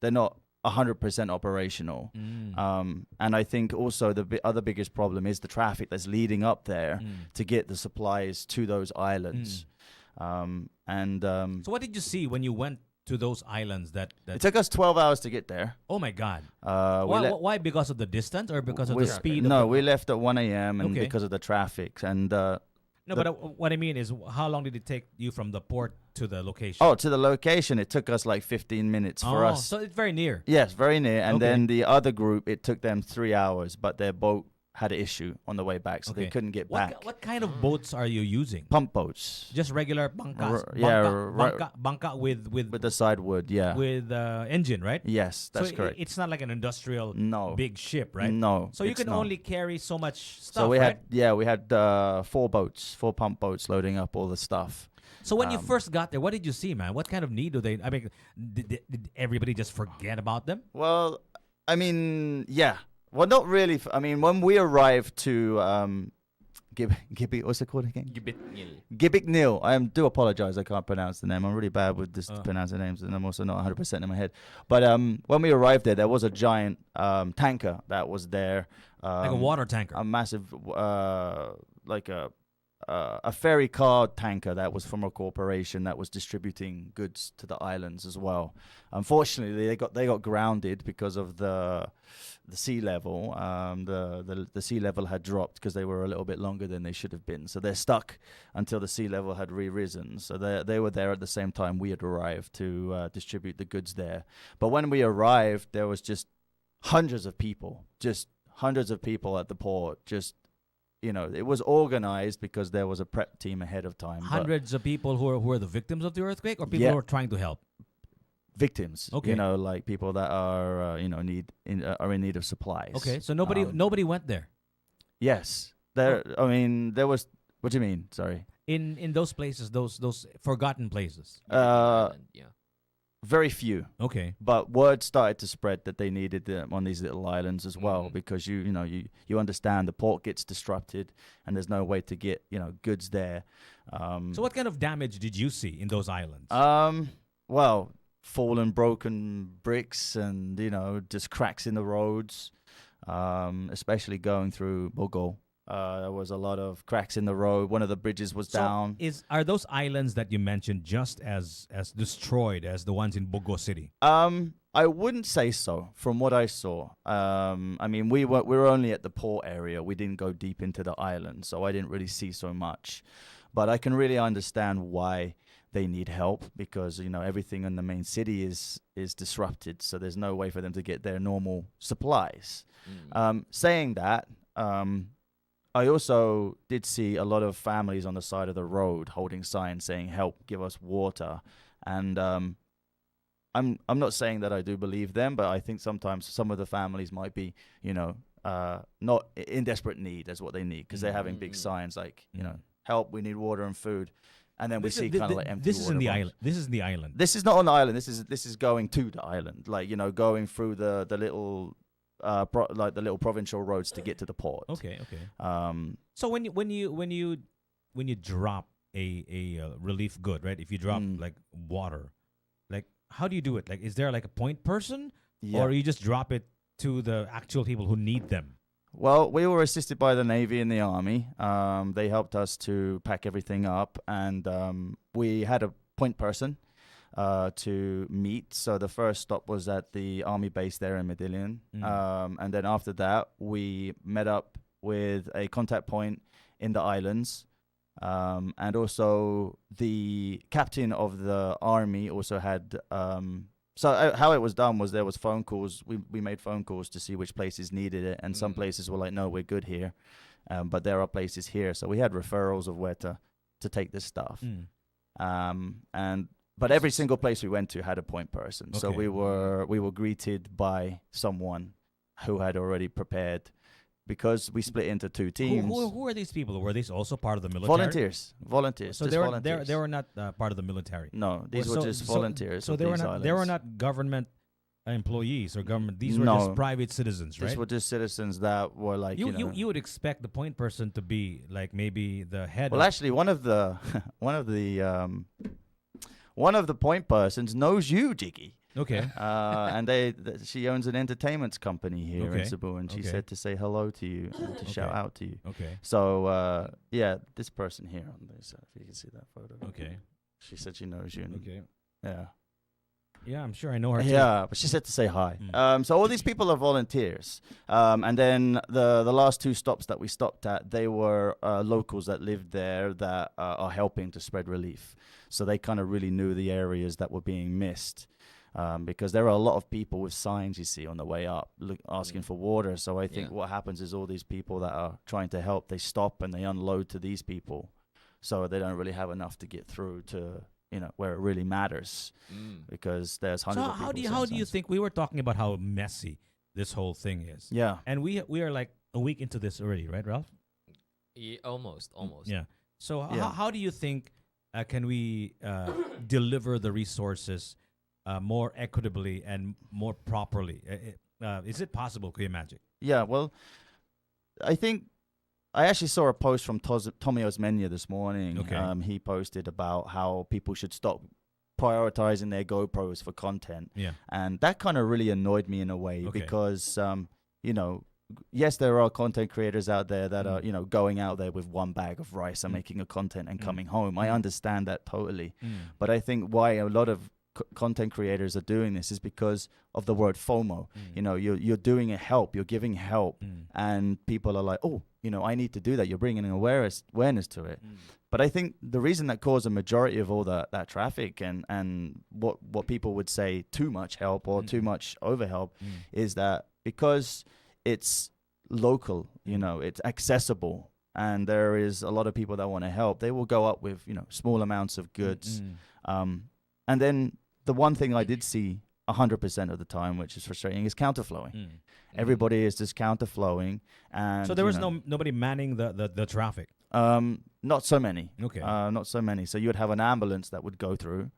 they're not 100% operational. And I think also the other biggest problem is the traffic that's leading up there to get the supplies to those islands. So what did you see when you went to those islands? That it took us 12 hours to get there. Oh my God! We Why? Because of the distance or because of we- the speed? No, we left at 1 a.m. and Okay. because of the traffic. And No, but what I mean is, how long did it take you from the port to the location? to the location, it took us like 15 minutes for us. So it's very near. Yes, very near. And Okay. then the other group, it took them 3 hours, but their boat had an issue on the way back, so they Okay. couldn't get back. What kind of boats are you using? Pump boats Just regular bangkas? Bangka with with the side wood, yeah. engine, right? Yes, that's so correct. It's not like an industrial No. big ship, right? No. So you it's can not. only carry so much stuff, So we right? had 4 pump boats loading up all the stuff. So when you first got there, what did you see, man? What kind of need do they? I mean, did everybody just forget about them? Well, I mean, yeah. Well, not really. I mean, when we arrived to Gibby, what's it called again? Gibitngil. Gibbignil. I do apologize. I can't pronounce the name. I'm really bad with this pronouncing names, and I'm also not 100% in my head. But when we arrived there was a giant tanker that was there. Like a water tanker. A massive, like a ferry car tanker that was from a corporation that was distributing goods to the islands as well. Unfortunately, they got grounded because of the sea level. The sea level had dropped because they were a little bit longer than they should have been. So they're stuck until the sea level had risen. So they were there at the same time we had arrived to distribute the goods there. But when we arrived, there was just hundreds of people at the port. Just it was organized because there was a prep team ahead of time. Hundreds of people who are the victims of the earthquake, or people Yeah. who are trying to help. victims. Okay. You know, like people that are are in need of supplies. Okay, so nobody went there Yes, there. I mean, there was. What do you mean? Sorry. in those places, those forgotten places. Island, yeah. Very few. Okay. But word started to spread that they needed them on these little islands as well, Mhm. because you understand the port gets disrupted and there's no way to get goods there. So what kind of damage did you see in those islands? Well, fallen, broken bricks, and just cracks in the roads, especially going through Bogo. There was a lot of cracks in the road. One of the bridges was down. Are those islands that you mentioned just as destroyed as the ones in Bogo City? I wouldn't say so. From what I saw, I mean, we were only at the port area. We didn't go deep into the island, so I didn't really see so much. But I can really understand why they need help, because everything in the main city is disrupted. So there's no way for them to get their normal supplies. Saying that, I also did see a lot of families on the side of the road holding signs saying, "Help, give us water." And I'm not saying that I do believe them, but I think sometimes some of the families might be, not in desperate need as what they need, because they're having big signs like, "Help, we need water and food." And then we see kind of like empty This is in water the bottles. island. This is in the island. This is not on the island. This is going to the island, like going through the little the little provincial roads to get to the port. Okay. So when you drop a relief good, right? If you drop like water, like how do you do it? Like, is there like a point person, or you just drop it to the actual people who need them? Well, we were assisted by the Navy and the Army. They helped us to pack everything up, and we had a point person to meet. So the first stop was at the Army base there in Medellin. And then after that, we met up with a contact point in the islands. And also the captain of the Army also had... how it was done was there was phone calls. We made phone calls to see which places needed it, and some places were like, "No, we're good here," but there are places here. So we had referrals of where to take this stuff. But every single place we went to had a point person. So Okay. we were greeted by someone who had already prepared, because we split into two teams. Who are these people? Were these also part of the military? Volunteers. So just volunteers. they were not part of the military. No, these were just volunteers. So of they were these not islands. they were not government employees or government. These were No. just private citizens, right? These were just citizens that were like you would expect the point person to be like maybe the head. Well, of, actually, one of the point persons knows you, Jiggy. okay. And she owns an entertainment company here Okay. in Cebu, and she Okay. said to say hello to you and to shout Okay. out to you. Okay. So this person here on this, if you can see that photo. Okay. She said she knows you. And Okay. Yeah. Yeah, I'm sure I know her. Too. Yeah, but she said to say hi. So all these people are volunteers. And then the last two stops that we stopped at, they were locals that lived there that are helping to spread relief. So they kind of really knew the areas that were being missed. Because there are a lot of people with signs, you see, on the way up, asking for water. So I think what happens is all these people that are trying to help, they stop and they unload to these people. So they don't really have enough to get through to, where it really matters. Because there's hundreds So of people. how do you think, we were talking about how messy this whole thing is? Yeah. And we are like a week into this already, right, Ralph? Yeah, almost. Yeah. So Yeah. how do you think can we deliver the resources more equitably and more properly? Is it possible, Kuya Magic? Yeah, well, I think I actually saw a post from Tommy Osmenya this morning. Okay. He posted about how people should stop prioritizing their GoPros for content. Yeah. And that kind of really annoyed me in a way Okay. because, yes, there are content creators out there that are, going out there with one bag of rice and making a content and coming home. I understand that totally. But I think why a lot of content creators are doing this is because of the word FOMO. You're doing a help, you're giving help, and people are like, oh, I need to do that. You're bringing an awareness to it. But I think the reason that caused a majority of all that traffic and what people would say too much help or too much overhelp is that because it's local, it's accessible, and there is a lot of people that want to help, they will go up with small amounts of goods, and then the one thing I did see 100% of the time, which is frustrating, is counterflowing. Mm. Everybody is just counterflowing, and So there was nobody manning the traffic. not so many. Okay. Not so many. So you would have an ambulance that would go through,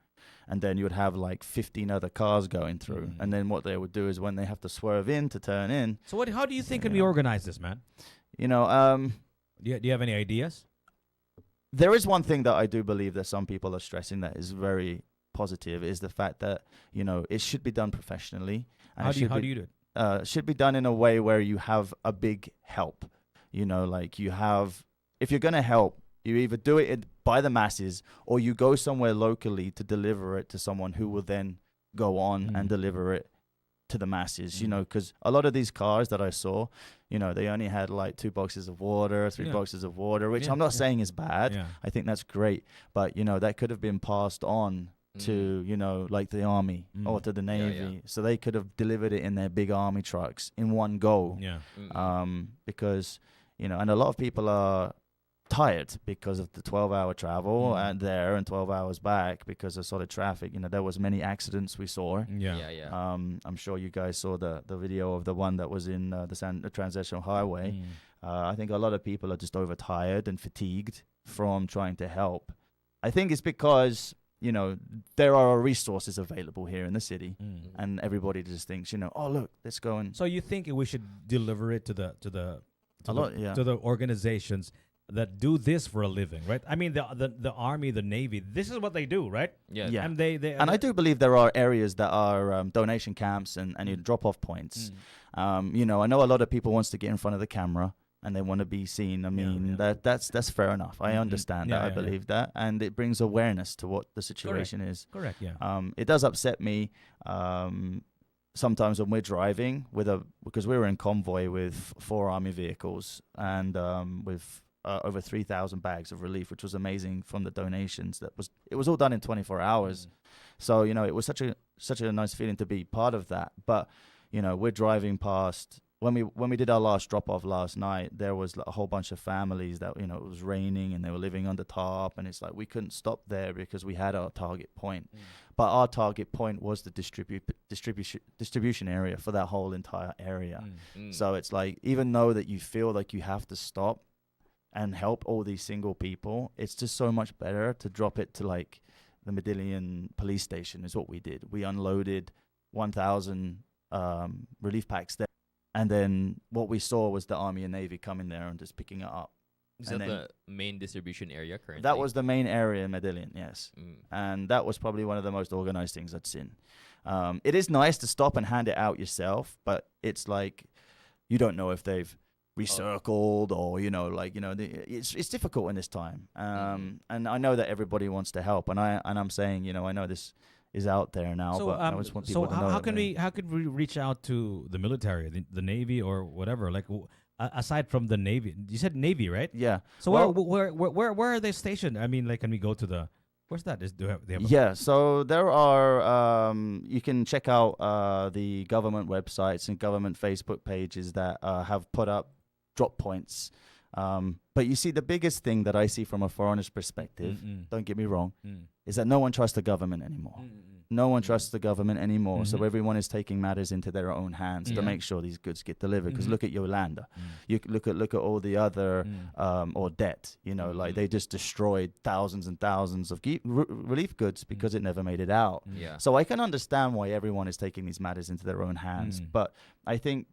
and then you would have like 15 other cars going through. And then what they would do is when they have to swerve in to turn in. So how do you think can we organize this, man? You know, Do you have any ideas? there is one thing that I do believe that some people are stressing that is very positive, is the fact that, you know, it should be done professionally. And How do you do it? should be done in a way where you have a big help. You know, like you have, if you're going to help, you either do it by the masses or you go somewhere locally to deliver it to someone who will then go on and deliver it to the masses, you know, because a lot of these cars that I saw, you know, they only had like 2 boxes of water, 3 boxes of water, which I'm not saying is bad. Yeah. I think that's great. But, you know, that could have been passed on to, you know, like the army or to the Navy. So they could have delivered it in their big army trucks in one go. Yeah. Because, you know, and a lot of people are tired because of the 12-hour travel and there and 12 hours back because of sort of traffic. You know, there was many accidents we saw. Yeah. I'm sure you guys saw the video of the one that was in the transitional highway. I think a lot of people are just overtired and fatigued from trying to help. I think it's because, you know, there are resources available here in the city, and everybody just thinks, you know, oh look, let's go and. So you think we should deliver it to the organizations that do this for a living, right? I mean, the army, the Navy, this is what they do, right? Yeah. And and I do believe there are areas that are donation camps and drop-off points. You know, I know a lot of people wants to get in front of the camera and they want to be seen. I mean, that's fair enough. I understand that. I believe that, and it brings awareness to what the situation is. Correct. Yeah. It does upset me sometimes when we're driving because we were in convoy with 4 army vehicles and with over 3,000 bags of relief, which was amazing from the donations. It was all done in 24 hours. So, you know, it was such a nice feeling to be part of that. But, you know, we're driving past when we did our last drop off last night, there was a whole bunch of families that, you know, it was raining and they were living on the top, and it's like we couldn't stop there because we had our target point. But our target point was the distribution area for that whole entire area. So it's like, even though that you feel like you have to stop and help all these single people, it's just so much better to drop it to like the Medellin police station is what we did. We unloaded 1,000 relief packs there. And then what we saw was the Army and Navy coming there and just picking it up. Is that the main distribution area currently? That was the main area in Medellin, yes. And that was probably one of the most organized things I'd seen. It is nice to stop and hand it out yourself, but it's like you don't know if they've recircled or, you know, like, you know, it's difficult in this time. And I know that everybody wants to help, and I'm saying, you know, I know this is out there now, but I just want people to know. How could we reach out to the military, the Navy or whatever? Like, aside from the Navy, you said Navy, right? Yeah. So where are they stationed? I mean, like, can we go to the? Where's that? So there are. You can check out the government websites and government Facebook pages that have put up drop points. But you see, the biggest thing that I see from a foreigner's perspective, don't get me wrong, is that no one trusts the government anymore. No one trusts the government anymore. So everyone is taking matters into their own hands to make sure these goods get delivered. Because look at Yolanda. You look at all the other or debt. You know, like they just destroyed thousands and thousands of relief goods because it never made it out. So I can understand why everyone is taking these matters into their own hands. But I think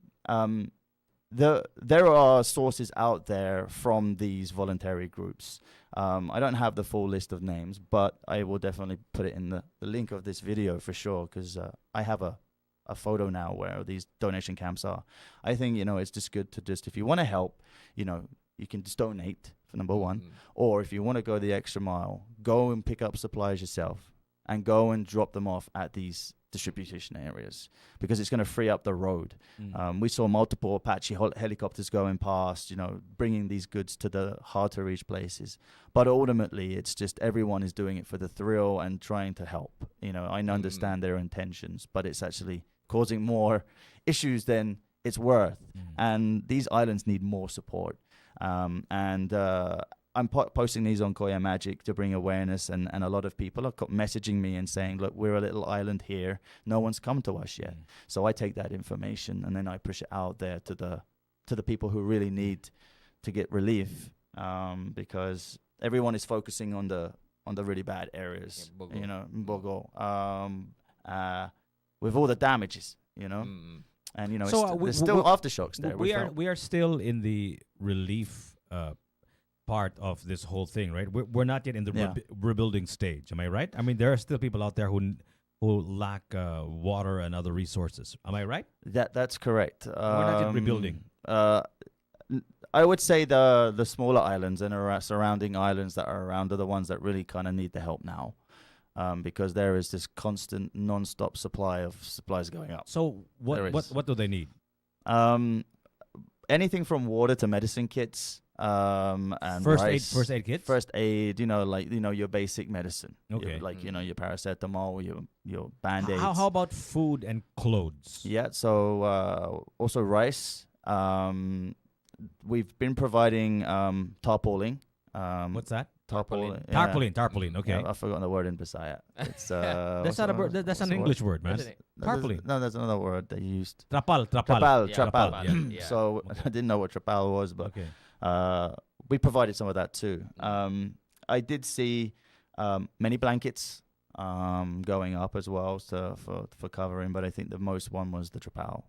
there are sources out there from these voluntary groups. I don't have the full list of names, but I will definitely put it in the link of this video for sure, because I have a photo now where these donation camps are. I think, you know, it's just good to if you want to help, you know, you can just donate for number one, or if you want to go the extra mile, go and pick up supplies yourself and go and drop them off at these distribution areas, because it's going to free up the road. We saw multiple Apache helicopters going past, you know, bringing these goods to the hard to reach places. But ultimately, it's just everyone is doing it for the thrill and trying to help. You know, I understand their intentions, but it's actually causing more issues than it's worth. And these islands need more support. I'm posting these on Koya Magic to bring awareness, and a lot of people are messaging me and saying, look, we're a little island here. No one's come to us yet. So I take that information and then I push it out there to the people who really need to get relief, because everyone is focusing on the really bad areas, Bogo, with all the damages, and So, there's still aftershocks there. We are still in the relief part of this whole thing, right? We're not yet in the rebuilding stage. Am I right? I mean, there are still people out there who lack water and other resources. Am I right? That's correct. We're not yet rebuilding. I would say the smaller islands and surrounding islands that are around are the ones that really kind of need the help now, because there is this constant, non-stop supply of supplies going up. So what do they need? Anything from water to medicine kits, and First aid kits. First aid, your basic medicine. Okay. Your paracetamol, your Band-Aids. How about food and clothes? Yeah. So also rice. We've been providing tarpaulin. What's that? Tarpaulin. Tarpaulin. Okay. Yeah, I've forgotten the word in Bisaya. It's that's not a word. That's an English word, man. Tarpaulin. No, there's another word they used. Trapal. Trapal. Yeah. So I didn't know what trapal was, but we provided some of that too. I did see many blankets going up as well, so for covering, but I think the most one was the trapal.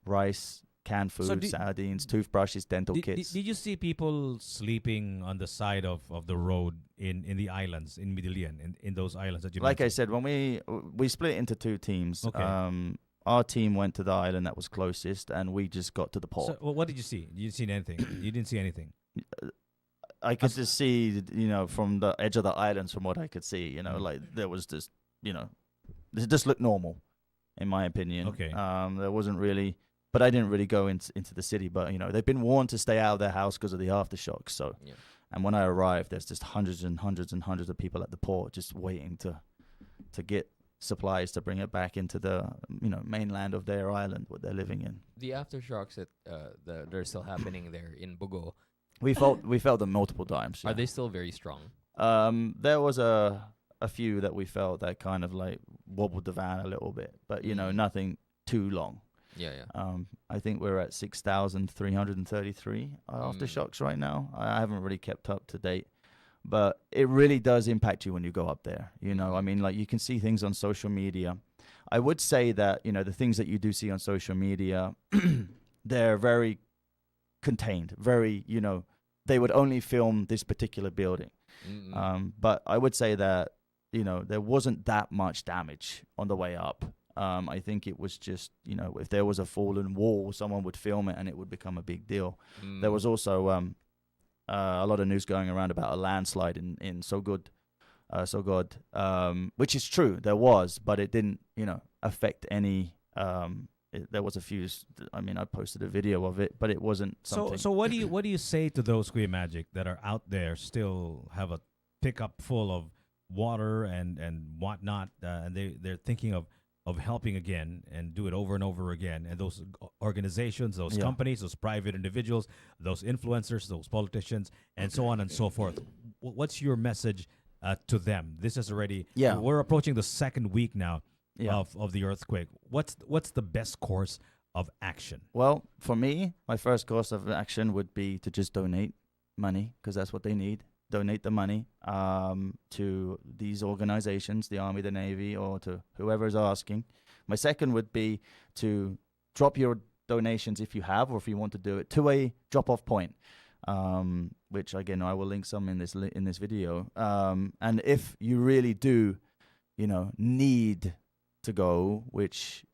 Rice, canned food, sardines, toothbrushes, dental kits. Did you see people sleeping on the side of the road in the islands in Midillian, in those islands that you like mentioned? I said, when we split into two teams. Okay. Our team went to the island that was closest, and we just got to the port. So what did you see? You didn't see anything. You didn't see anything. I could just see, from the edge of the islands, from what I could see, like there was this, it just looked normal, in my opinion. Okay. There wasn't really, but I didn't really go into the city. But they've been warned to stay out of their house because of the aftershocks. So, and when I arrived, there's just hundreds and hundreds and hundreds of people at the port just waiting to get supplies to bring it back into the mainland of their island, what they're living in. The aftershocks that they're still happening there in Bogo. We felt them multiple times. Are they still very strong? There was a few that we felt that kind of like wobbled the van a little bit, but nothing too long. Yeah. I think we're at 6,333 aftershocks right now. I haven't really kept up to date, but it really does impact you when you go up there. I mean, like you can see things on social media. I would say that the things that you do see on social media, they're very contained, very they would only film this particular building. But I would say that there wasn't that much damage on the way up. I think it was just if there was a fallen wall, someone would film it and it would become a big deal. There was also a lot of news going around about a landslide in Sogod, which is true, there was, but it didn't affect any. There was a few. I mean, I posted a video of it, but it wasn't something. So what do you say to those Kuya Magic that are out there still have a pickup full of water and whatnot, and they're thinking of helping again and do it over and over again, and those organizations, those companies, those private individuals, those influencers, those politicians, and so on and so forth. What's your message to them? This is already we're approaching the second week now. Of the earthquake. What's the best course of action? Well, for me, my first course of action would be to just donate money, because that's what they need. Donate the money to these organizations, the Army, the Navy, or to whoever is asking. My second would be to drop your donations, if you have, or if you want to do it, to a drop-off point, which again I will link some in this video. And if you really do, need to go, which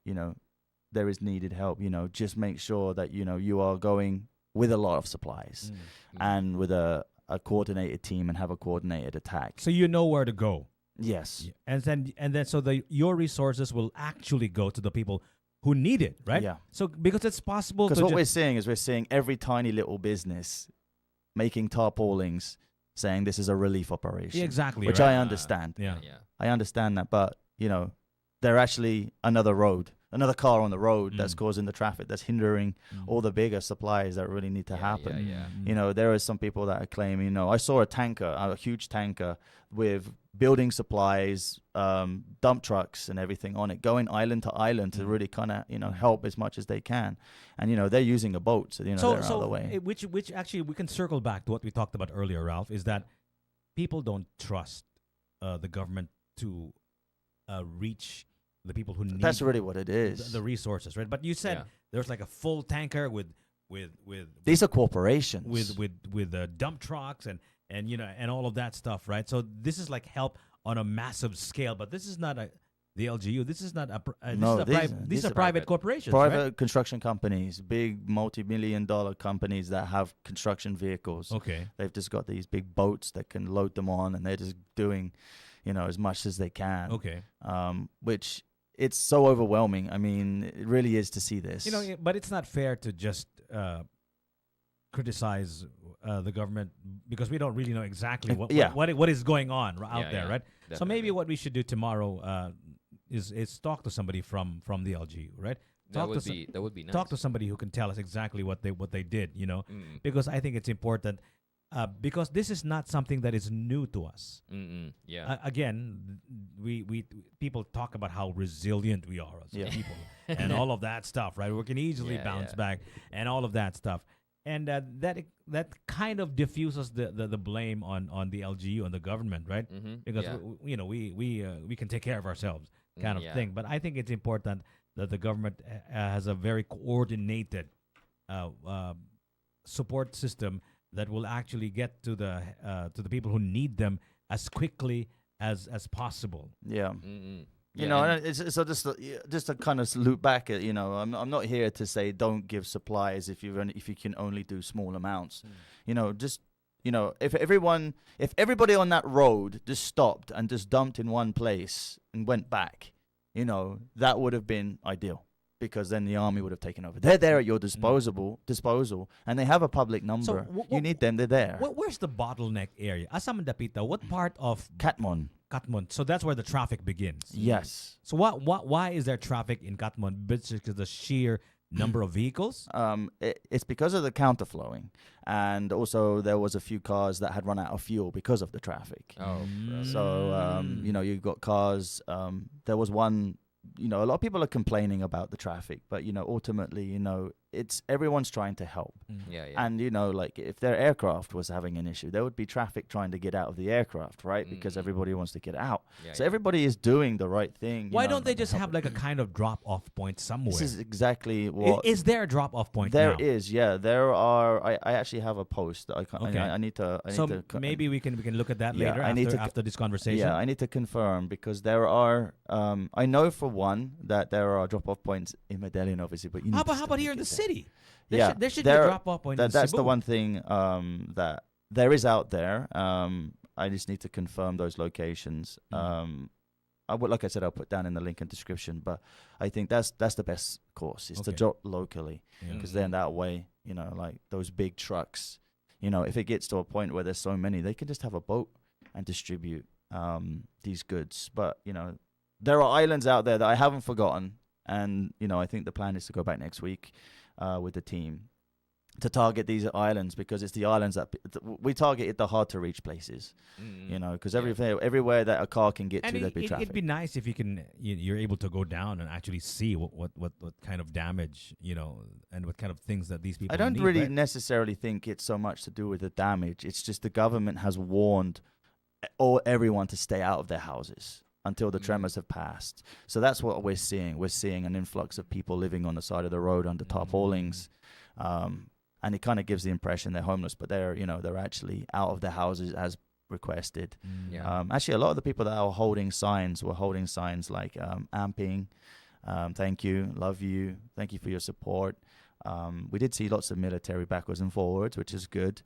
there is needed help, just make sure that you are going with a lot of supplies and with a coordinated team and have a coordinated attack, so you know where to go. Yes. And then so your resources will actually go to the people who need it, right? Yeah. So because it's possible, because what we're seeing every tiny little business making tarpaulins saying this is a relief operation. Yeah, exactly, which right? I understand. Yeah. I understand that, but they're actually another road another car on the road that's causing the traffic, that's hindering all the bigger supplies that really need to happen. You know, there are some people that are claiming, you know, I saw a huge tanker with building supplies, dump trucks and everything on it, going island to island to really kind of, you know, help as much as they can. And, you know, they're using a boat, so, you know, they're out of the way. Which actually we can circle back to what we talked about earlier, Ralph, is that people don't trust the government to reach the people who need. That's really what it is. The resources, right? But you said there's like a full tanker with these are corporations with dump trucks and you know and all of that stuff, right? So this is like help on a massive scale, but this is not the LGU. This is not these are private corporations, private right? construction companies, big multi-million-dollar companies that have construction vehicles. Okay, they've just got these big boats that can load them on, and they're just doing, you know, as much as they can. Okay, which it's so overwhelming. I mean, it really is to see this. You know, but it's not fair to just criticize the government because we don't really know exactly what is going on out there, right? Definitely. So maybe what we should do tomorrow is talk to somebody from the LGU, right? That would be nice. Talk to somebody who can tell us exactly what they did, you know, because I think it's important. Because this is not something that is new to us. Again, we people talk about how resilient we are as people and all of that stuff, right? We can easily bounce back and all of that stuff, and that kind of diffuses the blame on the LGU and the government, right? Because we can take care of ourselves, kind of thing. But I think it's important that the government has a very coordinated support system that will actually get to the people who need them as quickly as possible. Yeah. You know, so just to kind of loop back at, you know, I'm not here to say don't give supplies if you can only do small amounts. You know, just, you know, if everybody on that road just stopped and just dumped in one place and went back, you know, that would have been ideal. Because then the army would have taken over. They're there at your disposal, and they have a public number. So you need them, they're there. Where's the bottleneck area? Asa man dapita? What part of Katmon? So that's where the traffic begins. Yes. So why is there traffic in Katmon? Because the sheer number of vehicles? It's because of the counterflowing, and also there was a few cars that had run out of fuel because of the traffic. So you know, you've got cars. There was one. You know, a lot of people are complaining about the traffic, but, you know, ultimately, you know, everyone's trying to help. And, you know, like if their aircraft was having an issue, there would be traffic trying to get out of the aircraft, right? Because everybody wants to get out. So everybody is doing the right thing. Why don't they just have like a kind of drop-off point somewhere? This is exactly what... Is there a drop-off point There now? is, yeah. There are... I actually have a post. That I need to... maybe we can look at that later after this conversation. Yeah, I need to confirm because there are... I know for one that there are drop-off points in Medellin, obviously, but you how about here in the city? There should be a drop-off point in That's Cebu. the one thing that there is out there. I just need to confirm those locations. Like I said, I'll put down in the link and description. But I think that's the best course is to drop locally, because then that way, you know, like those big trucks, you know, if it gets to a point where there's so many, they can just have a boat and distribute these goods. But, you know, there are islands out there that I haven't forgotten. And, you know, I think the plan is to go back next week with the team to target these islands, because it's the islands that we targeted the hard to reach places, you know, because everywhere that a car can get to, there'd be traffic. It'd be nice if you're able to go down and actually see what kind of damage, you know, and what kind of things that these people I don't need, really right? necessarily think it's so much to do with the damage. It's just the government has warned everyone to stay out of their houses until the tremors have passed. So that's what we're seeing. We're seeing an influx of people living on the side of the road under tarpaulins. And it kind of gives the impression they're homeless, but they're actually out of their houses as requested. Actually, a lot of the people that are holding signs were holding signs like amping, thank you, love you, thank you for your support. We did see lots of military backwards and forwards, which is good.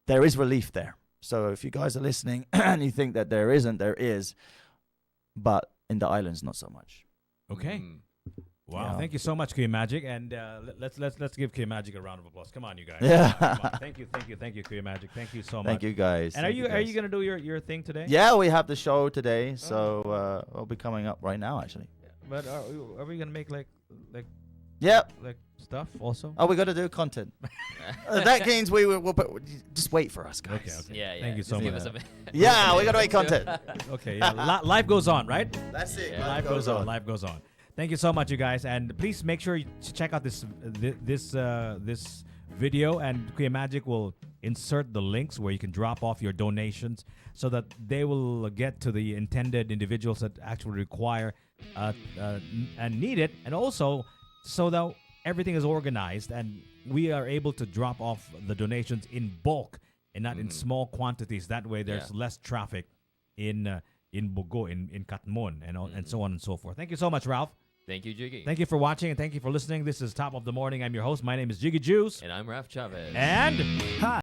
There is relief there. So if you guys are listening and you think that there isn't, there is. But in the islands, not so much. Okay. Wow, thank you so much, Kuya Magic, and let's give Kuya Magic a round of applause. Come on, you guys. Yeah. Come on. Thank you, Kuya Magic. Thank you so much. Thank you, guys. And are you gonna do your thing today? Yeah, we have the show today, so I'll be coming up right now, actually. But are we gonna make like Yep. like stuff also? Oh, we got to do content. That means we'll put, just wait for us, guys. Okay. Yeah. Thank you so Just give much. us a bit. Yeah, we got to make content. Okay. Yeah. Life goes on, right? That's it. Yeah. Life goes on. Life goes on. Thank you so much, you guys, and please make sure to check out this video, and Kuya Magic will insert the links where you can drop off your donations so that they will get to the intended individuals that actually require and need it, and also so that everything is organized and we are able to drop off the donations in bulk and not in small quantities. That way, there's less traffic in Bogo, in Katmon, and so on and so forth. Thank you so much, Ralph. Thank you, Jiggy. Thank you for watching and thank you for listening. This is Top of the Morning. I'm your host. My name is Jiggy Juice. And I'm Raf Chavez. And hi.